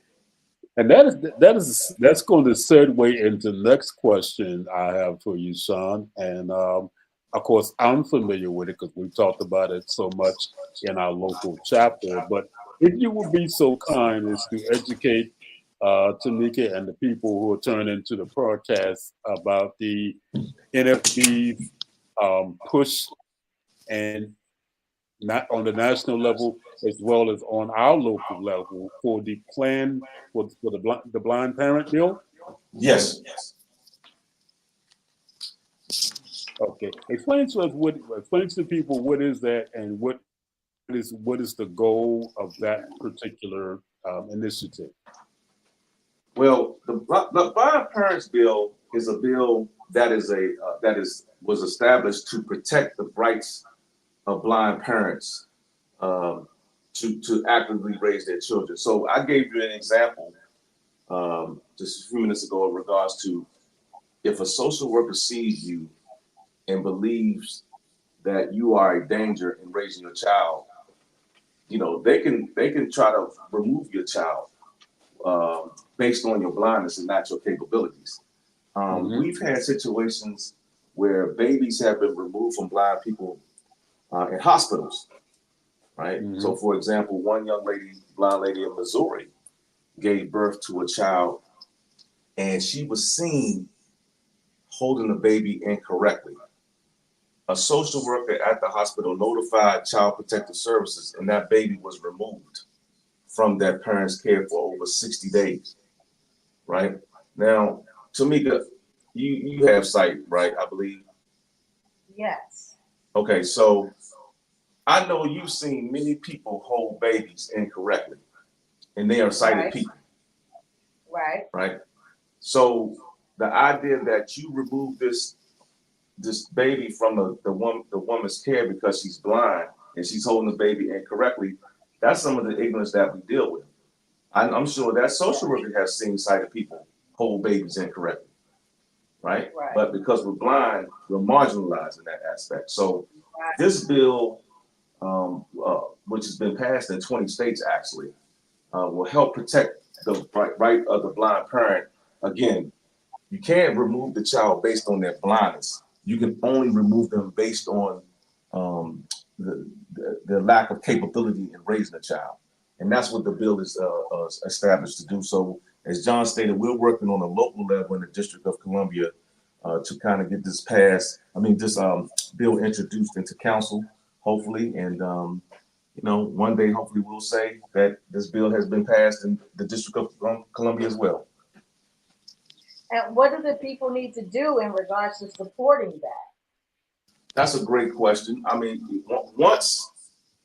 And that's going to segue into the next question I have for you, Sean. And of course, I'm familiar with it because we've talked about it so much in our local chapter. But if you would be so kind as to educate Tanika and the people who are turning into the podcast about the NFB push and not on the national level as well as on our local level for the plan for the blind parent bill. Yes. Okay, explain to us explain to people what is that and what is the goal of that particular initiative. Well, the Blind Parents Bill is a bill that was established to protect the rights of blind parents to actively raise their children. So I gave you an example just a few minutes ago in regards to if a social worker sees you and believes that you are a danger in raising your child, they can try to remove your child based on your blindness and not your capabilities. We've had situations where babies have been removed from blind people in hospitals, right? Mm-hmm. So, for example, one blind lady in Missouri, gave birth to a child, and she was seen holding the baby incorrectly. A social worker at the hospital notified Child Protective Services, and that baby was removed from that parent's care for over 60 days, right? Now, Tamika, you have sight, right, I believe? Yes. Okay, so I know you've seen many people hold babies incorrectly, and they are sighted Right. people. Right. So the idea that you remove this baby from the woman's care because she's blind and she's holding the baby incorrectly, that's some of the ignorance that we deal with. I'm sure that social worker has seen sighted people hold babies incorrectly, right? But because we're blind, we're marginalized in that aspect. So this bill, which has been passed in 20 states actually, will help protect the right of the blind parent. Again, you can't remove the child based on their blindness. You can only remove them based on the lack of capability in raising a child. And that's what the bill is established to do. So as John stated, we're working on a local level in the District of Columbia to kind of get this passed. This bill introduced into council, hopefully. And, one day, hopefully we'll say that this bill has been passed in the District of Columbia as well. And what do the people need to do in regards to supporting that? That's a great question. Once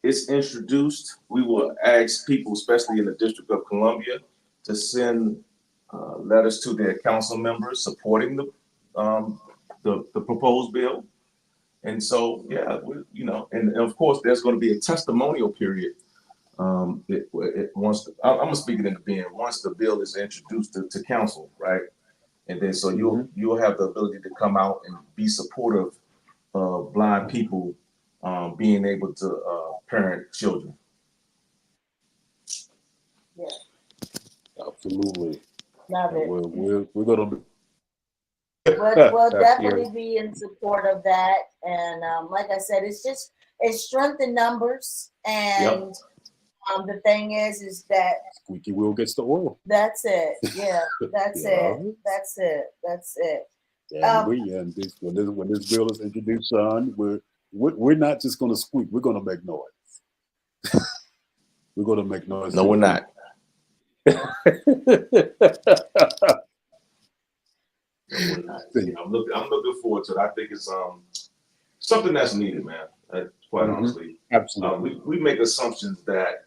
it's introduced, we will ask people, especially in the District of Columbia, to send letters to their council members supporting the proposed bill. And so, yeah, and of course, there's going to be a testimonial period. I'm gonna speak it into being once the bill is introduced to council, right? And then so you'll have the ability to come out and be supportive of blind people being able to parent children. Yeah. Absolutely. Love it. We're gonna be. We'll definitely be in support of that. And like I said, it's strength in numbers. And the thing is that squeaky wheel gets the oil. That's it. Yeah, that's it. That's it. That's it. And when this bill is introduced, Sean, we're not just going to squeak. We're going to make noise. We're going to make noise. No, we're not. I'm looking forward to it. I think it's something that's needed, man. Quite honestly, absolutely. We make assumptions that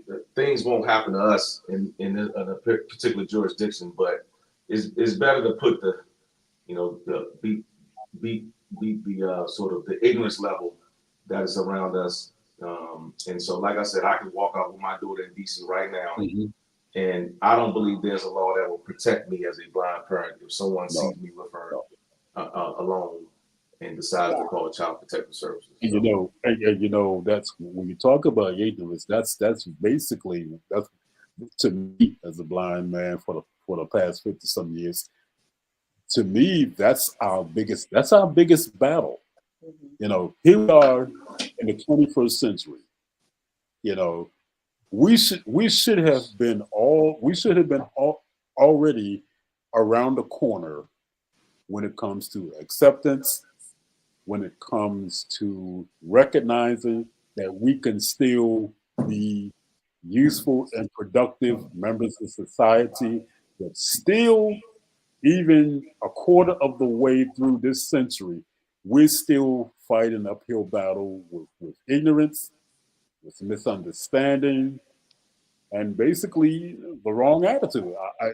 that things won't happen to us in a particular jurisdiction, but it's better to put the sort of the ignorance level that is around us. And so, like I said, I can walk out with my daughter in DC right now. And I don't believe there's a law that will protect me as a blind parent if someone sees me with her alone and decides to call Child Protective Services. And that's when you talk about ignorance. That's basically to me as a blind man for the past 50 some years, to me, that's our biggest battle. You know, here we are in the 21st century. You know, we should have been already around the corner when it comes to acceptance, when it comes to recognizing that we can still be useful and productive members of society, but still, even a quarter of the way through this century, we're still fighting an uphill battle with ignorance, with misunderstanding, and basically the wrong attitude. A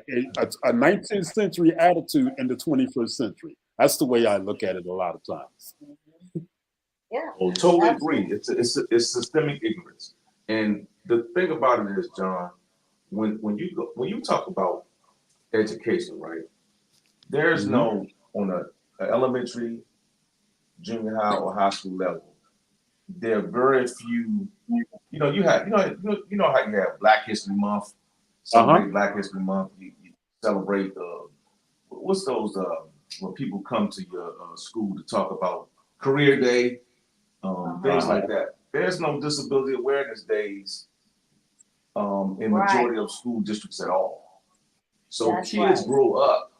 19th century attitude in the 21st century. That's the way I look at it a lot of times. Yeah. Well, totally agree. It's systemic ignorance. And the thing about it is, John, when you talk about education, right? There's no on a elementary, junior high, or high school level. There are very few. You know how you have Black History Month, celebrate Black History Month. You celebrate what's those when people come to your school to talk about Career Day, things like that. There's no disability awareness days in majority of school districts at all. So That's kids grow up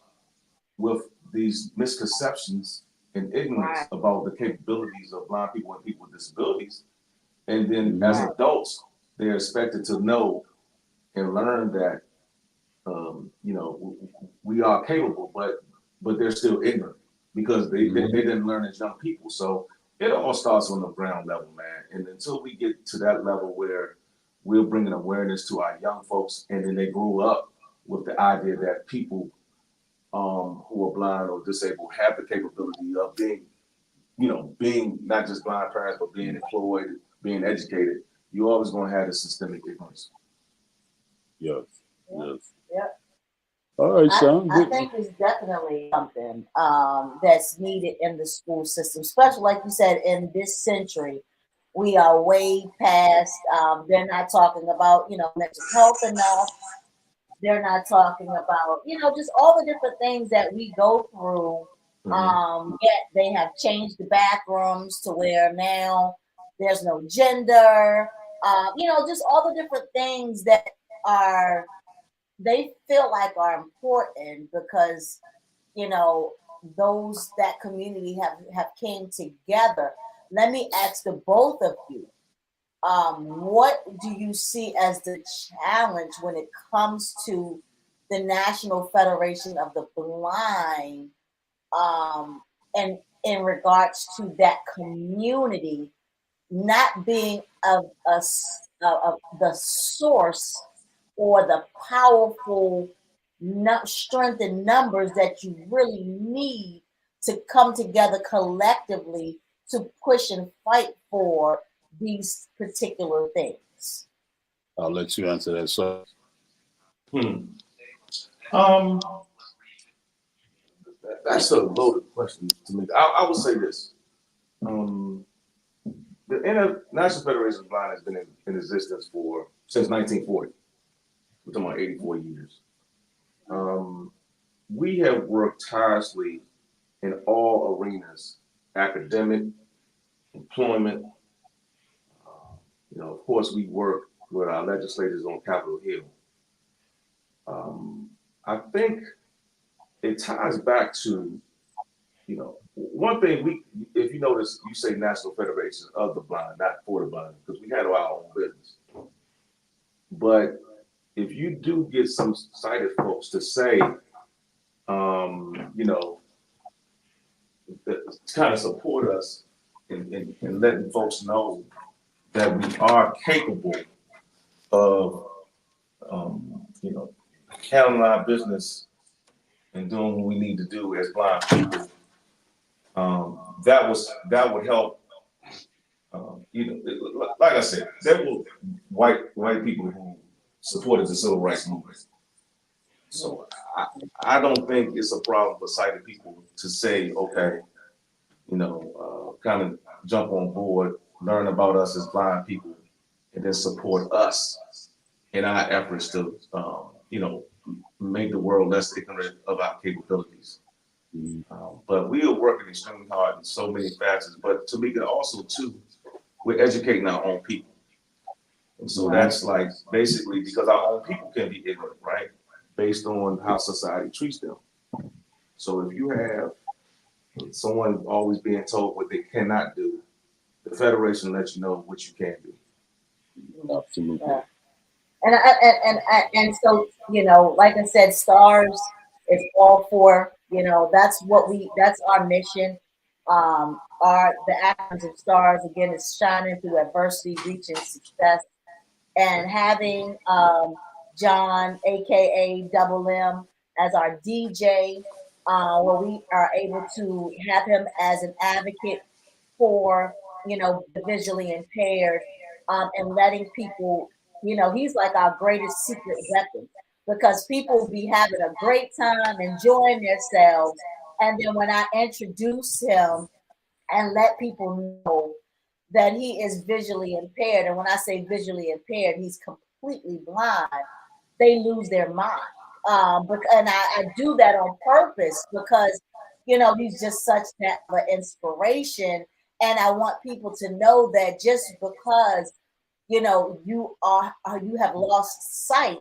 with these misconceptions and ignorance about the capabilities of blind people and people with disabilities. And then as adults, they're expected to know and learn that, we are capable, but they're still ignorant because they didn't learn as young people. So it all starts on the ground level, man. And until we get to that level where we're bringing awareness to our young folks, and then they grow up with the idea that people who are blind or disabled have the capability of being not just blind parents, but being employed, being educated, you're always going to have the systemic ignorance. Yes. Yep. All right, Sean. I think it's definitely something that's needed in the school system, especially like you said, in this century. We are way past, they're not talking about, mental health enough. They're not talking about, just all the different things that we go through. Yet they have changed the bathrooms to where now there's no gender. Just all the different things that they feel like are important because, that community have came together. Let me ask the both of you. What do you see as the challenge when it comes to the National Federation of the Blind, and in regards to that community not being of the source or the powerful strength in numbers that you really need to come together collectively to push and fight for these particular things? I'll let you answer that. So, that's a loaded question to me. I would say this: the National Federation of Blind has been in existence since 1940. We're talking about 84 years. We have worked tirelessly in all arenas: academic, employment. Of course, we work with our legislators on Capitol Hill. I think it ties back to, one thing if you notice, you say National Federation of the Blind, not for the blind, because we handle our own business. But if you do get some sighted folks to say, kind of support us in letting folks know that we are capable of, handling our business and doing what we need to do as blind people. That would help. Like I said, there were white people who supported the civil rights movement. So I don't think it's a problem for sighted people to say, okay, kind of jump on board, learn about us as blind people, and then support us in our efforts to, make the world less ignorant of our capabilities. But we are working extremely hard in so many facets. But Tamika, also too, we're educating our own people. And so that's like basically because our own people can be ignorant, right? Based on how society treats them. So if you have someone always being told what they cannot do, the Federation lets you know what you can do. Absolutely. Yeah. And so, like I said, stars is all for, that's our mission. The actions of stars again is shining through adversity, reaching success, and having John, aka Double M, as our DJ, where we are able to have him as an advocate for the visually impaired, and letting people, he's like our greatest secret weapon, because people be having a great time enjoying themselves, and then when I introduce him and let people know that he is visually impaired, and when I say visually impaired, he's completely blind, they lose their mind. And I do that on purpose because he's just such that an inspiration, and I want people to know that just because you have lost sight,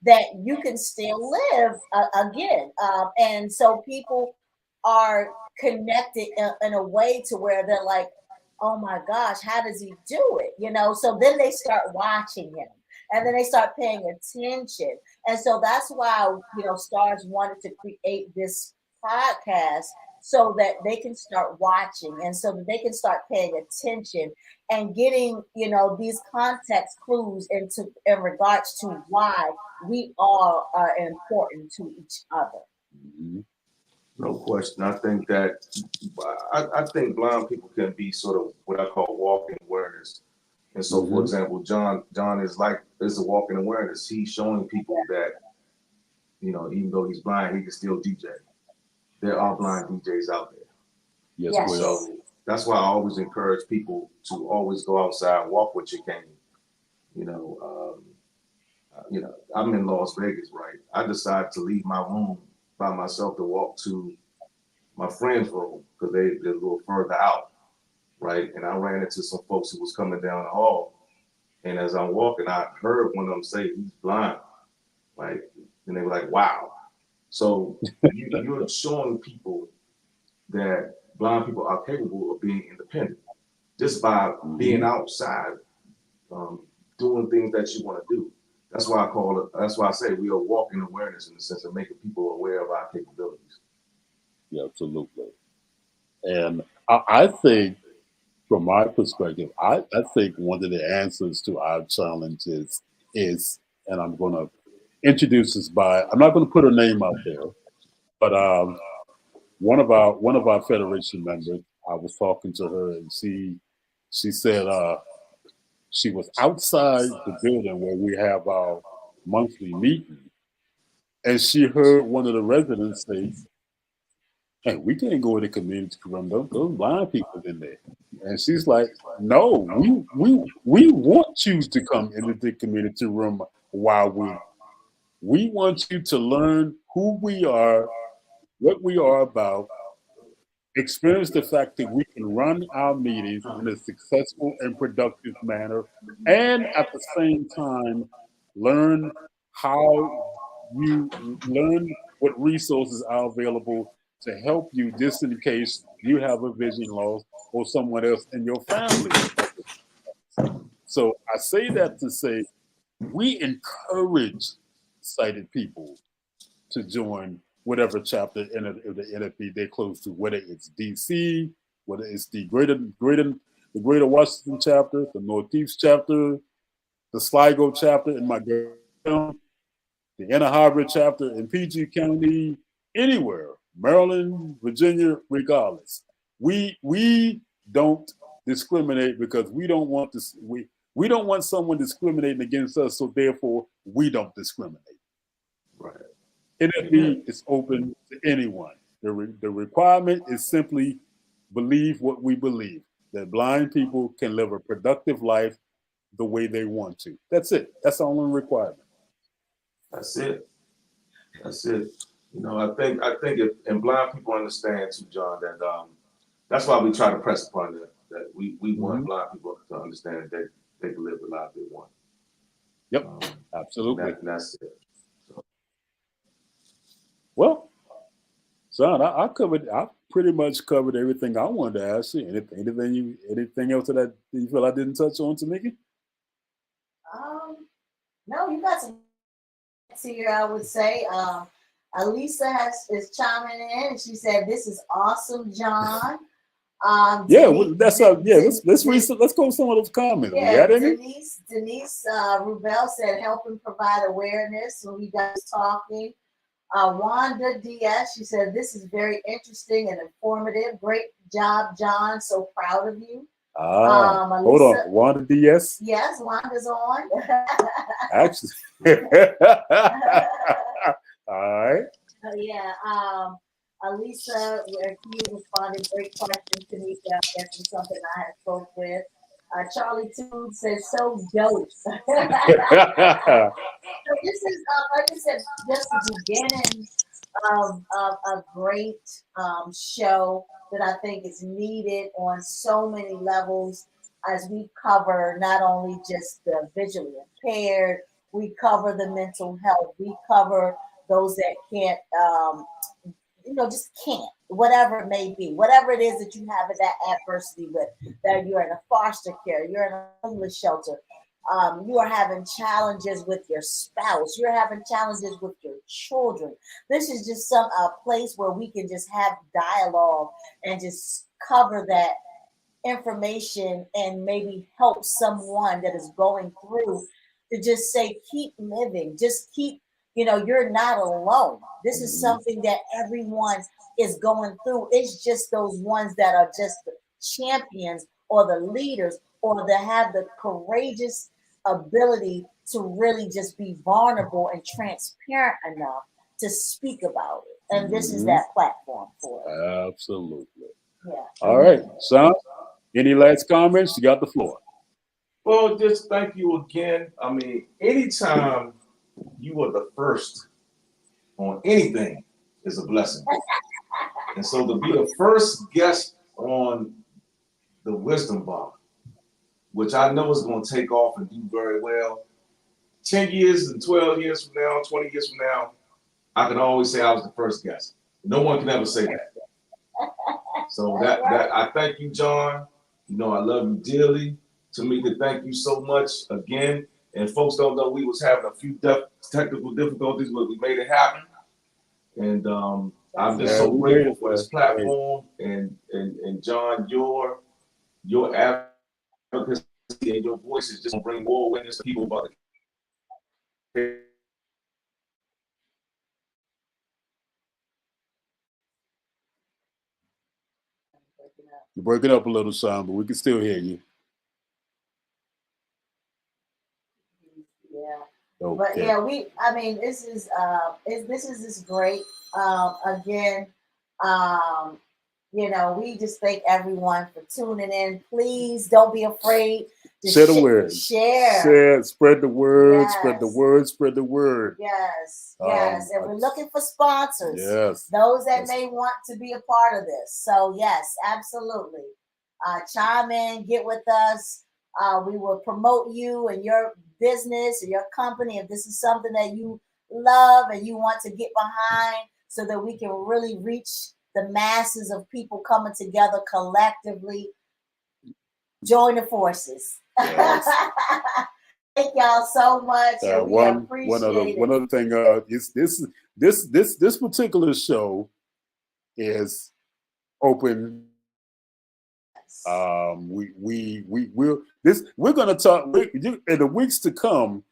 that you can still live again, and so people are connected in a way to where they're like, oh my gosh, how does he do it? So then they start watching him, and then they start paying attention. And so that's why, Stars wanted to create this podcast, so that they can start watching, and so that they can start paying attention and getting, these context clues in regards to why we all are important to each other. No question. I think that I think blind people can be sort of what I call walking awareness. And so, for example, John is a walking awareness. He's showing people that, even though he's blind, he can still DJ. There are blind DJs out there. Yes. So that's why I always encourage people to always go outside, walk with your cane. I'm in Las Vegas, right? I decided to leave my room by myself to walk to my friend's room because they're a little further out, right? And I ran into some folks who was coming down the hall, and as I'm walking, I heard one of them say, "He's blind," right? And they were like, "Wow!" So you're showing people that blind people are capable of being independent just by being outside, doing things that you want to do. That's why I say we are walking awareness in the sense of making people aware of our capabilities. Yeah, absolutely. And I think, from my perspective, I think one of the answers to our challenges is, and I'm going to introduce this I'm not going to put her name out there, but one of our Federation members, I was talking to her, and she said she was outside the building where we have our monthly meeting, and she heard one of the residents say, "Hey, we can't go in the community room. Those blind people in there." And she's like, "No, we want you to come into the community room while we want you to learn who we are, what we are about, experience the fact that we can run our meetings in a successful and productive manner, and at the same time learn what resources are available to help you, just in case you have a vision loss or someone else in your family." So I say that to say we encourage sighted people to join whatever chapter in the NFB they're close to, whether it's DC, whether it's the greater Washington chapter, the Northeast chapter, the Sligo chapter in my town, the Ann Arbor chapter in PG County, anywhere, Maryland, Virginia, regardless. We don't discriminate because we don't want this. We don't want someone discriminating against us, so therefore we don't discriminate. Right. NFB is open to anyone. The requirement is simply believe what we believe, that blind people can live a productive life the way they want to. That's it. That's the only requirement. That's it. That's it. You know, I think if, and blind people understand too, John, that that's why we try to press upon that we want blind people to understand that they can live the life they want. Yep, absolutely. That's it. So. Well, son, I pretty much covered everything I wanted to ask you. Anything else that you feel I didn't touch on, Tamika? No, you got some here, I would say. Alisa is chiming in, and she said, "This is awesome, John." Let's go with some of those comments. Yeah, Denise Rubel said, "Helping provide awareness." When we got talking, Wanda Diaz, she said, "This is very interesting and informative. Great job, John. So proud of you." Alisa, hold on, Wanda Diaz. Yes, Wanda's on. Actually, all right. Yeah. Alisa, where he responded, "Great question, Tanika. That's something I had spoke with." Charlie Toon says, "So dope." So this is, like I said, just the beginning of a great show that I think is needed on so many levels, as we cover not only just the visually impaired, we cover the mental health, we cover those that can't, just can't, whatever it may be, whatever it is that you have that adversity with, that you're in a foster care, you're in a homeless shelter, you are having challenges with your spouse, you're having challenges with your children. This is just a place where we can just have dialogue and just cover that information and maybe help someone that is going through, to just say, keep living, just keep, you're not alone. This is something that everyone is going through. It's just those ones that are just the champions or the leaders or that have the courageous ability to really just be vulnerable and transparent enough to speak about it. And this is that platform for it. Absolutely. Yeah. All right, son, any last comments? You got the floor. Well, just thank you again. I mean, anytime you are the first on anything is a blessing. And so to be the first guest on the Wisdom Bar, which I know is going to take off and do very well, 10 years and 12 years from now, 20 years from now, I can always say I was the first guest. No one can ever say that. So that I thank you, John. I love you dearly. Tamika, thank you so much again. And folks don't know we was having a few technical difficulties, but we made it happen. And I'm just so grateful for this platform. And John, your advocacy and your voice is just gonna bring more awareness to people about it. You're breaking up a little, son, but we can still hear you. Yeah. Okay. But yeah, this is great. Again, we just thank everyone for tuning in. Please don't be afraid to share the word. Share. Spread the word. Yes. Spread the word. Spread the word. Yes. Yes. And we're looking for sponsors. Yes. Those that may want to be a part of this. So yes, absolutely. Chime in, get with us. We will promote you and your business or your company if this is something that you love and you want to get behind, so that we can really reach the masses of people coming together collectively. Join the forces. Yes. Thank y'all so much. One other thing, this particular show is open. We're gonna talk in the weeks to come.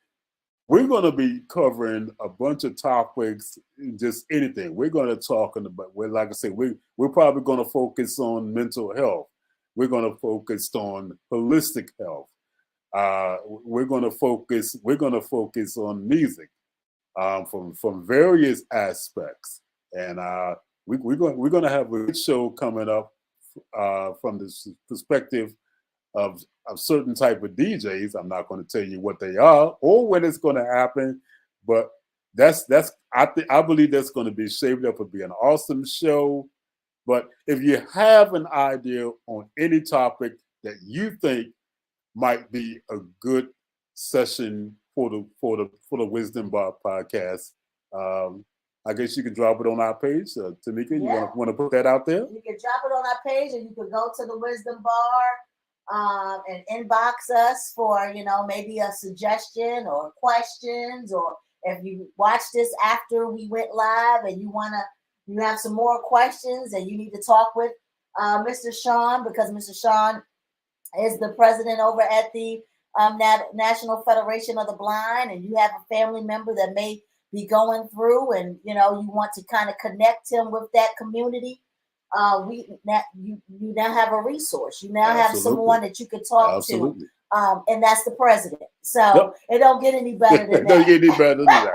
We're gonna be covering a bunch of topics, just anything. We're gonna talk about. Like I said, we're probably gonna focus on mental health. We're gonna focus on holistic health. We're gonna focus on music, from various aspects, and we're gonna have a good show coming up from this perspective of a certain type of DJs. I'm not going to tell you what they are or when it's going to happen, but I believe that's going to be shaped up to be an awesome show. But if you have an idea on any topic that you think might be a good session for the Wisdom Bar podcast, I guess you can drop it on our page. Tamika, you want to put that out there? You can drop it on our page, and you can go to the Wisdom Bar and inbox us for, maybe a suggestion or questions, or if you watch this after we went live and you have some more questions and you need to talk with Mr. Sean, because Mr. Sean is the president over at the National Federation of the Blind, and you have a family member that may be going through, and you want to kind of connect him with that community. You now have a resource. You now have someone that you can talk to, and that's the president. So it don't get any better than that. Don't get any better than that.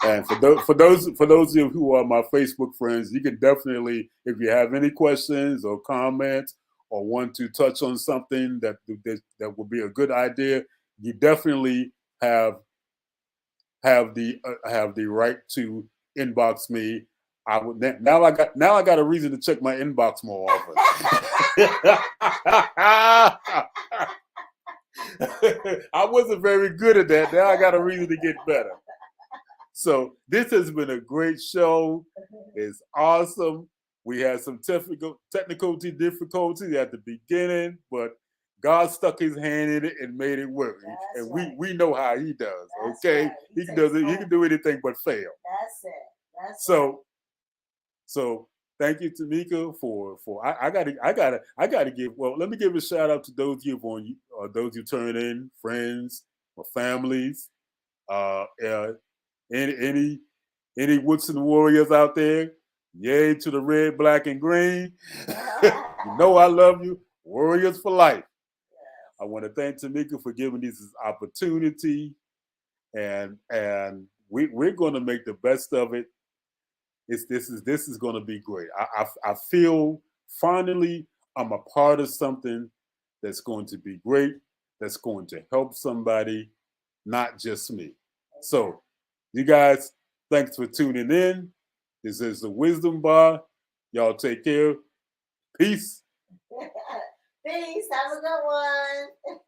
And for those of you who are my Facebook friends, you can definitely, if you have any questions or comments or want to touch on something that would be a good idea, you definitely have the right to inbox me. Now I got a reason to check my inbox more often. I wasn't very good at that. Now I got a reason to get better. So this has been a great show. It's awesome. We had some technical difficulties at the beginning, but God stuck his hand in it and made it work. That's and right. we know how he does. That's Okay, right. he can do anything but fail. That's it. That's So thank you, Tamika, for I gotta give. Well, let me give a shout out to those those you turn in, friends or families, any Woodson Warriors out there. Yay to the red, black, and green. You know I love you. Warriors for life. I want to thank Tamika for giving us this opportunity, and we're going to make the best of it. This is going to be great. I feel finally I'm a part of something that's going to be great, that's going to help somebody, not just me. So, you guys, thanks for tuning in. This is the Wisdom Bar. Y'all take care. Peace. Peace. Have a good one.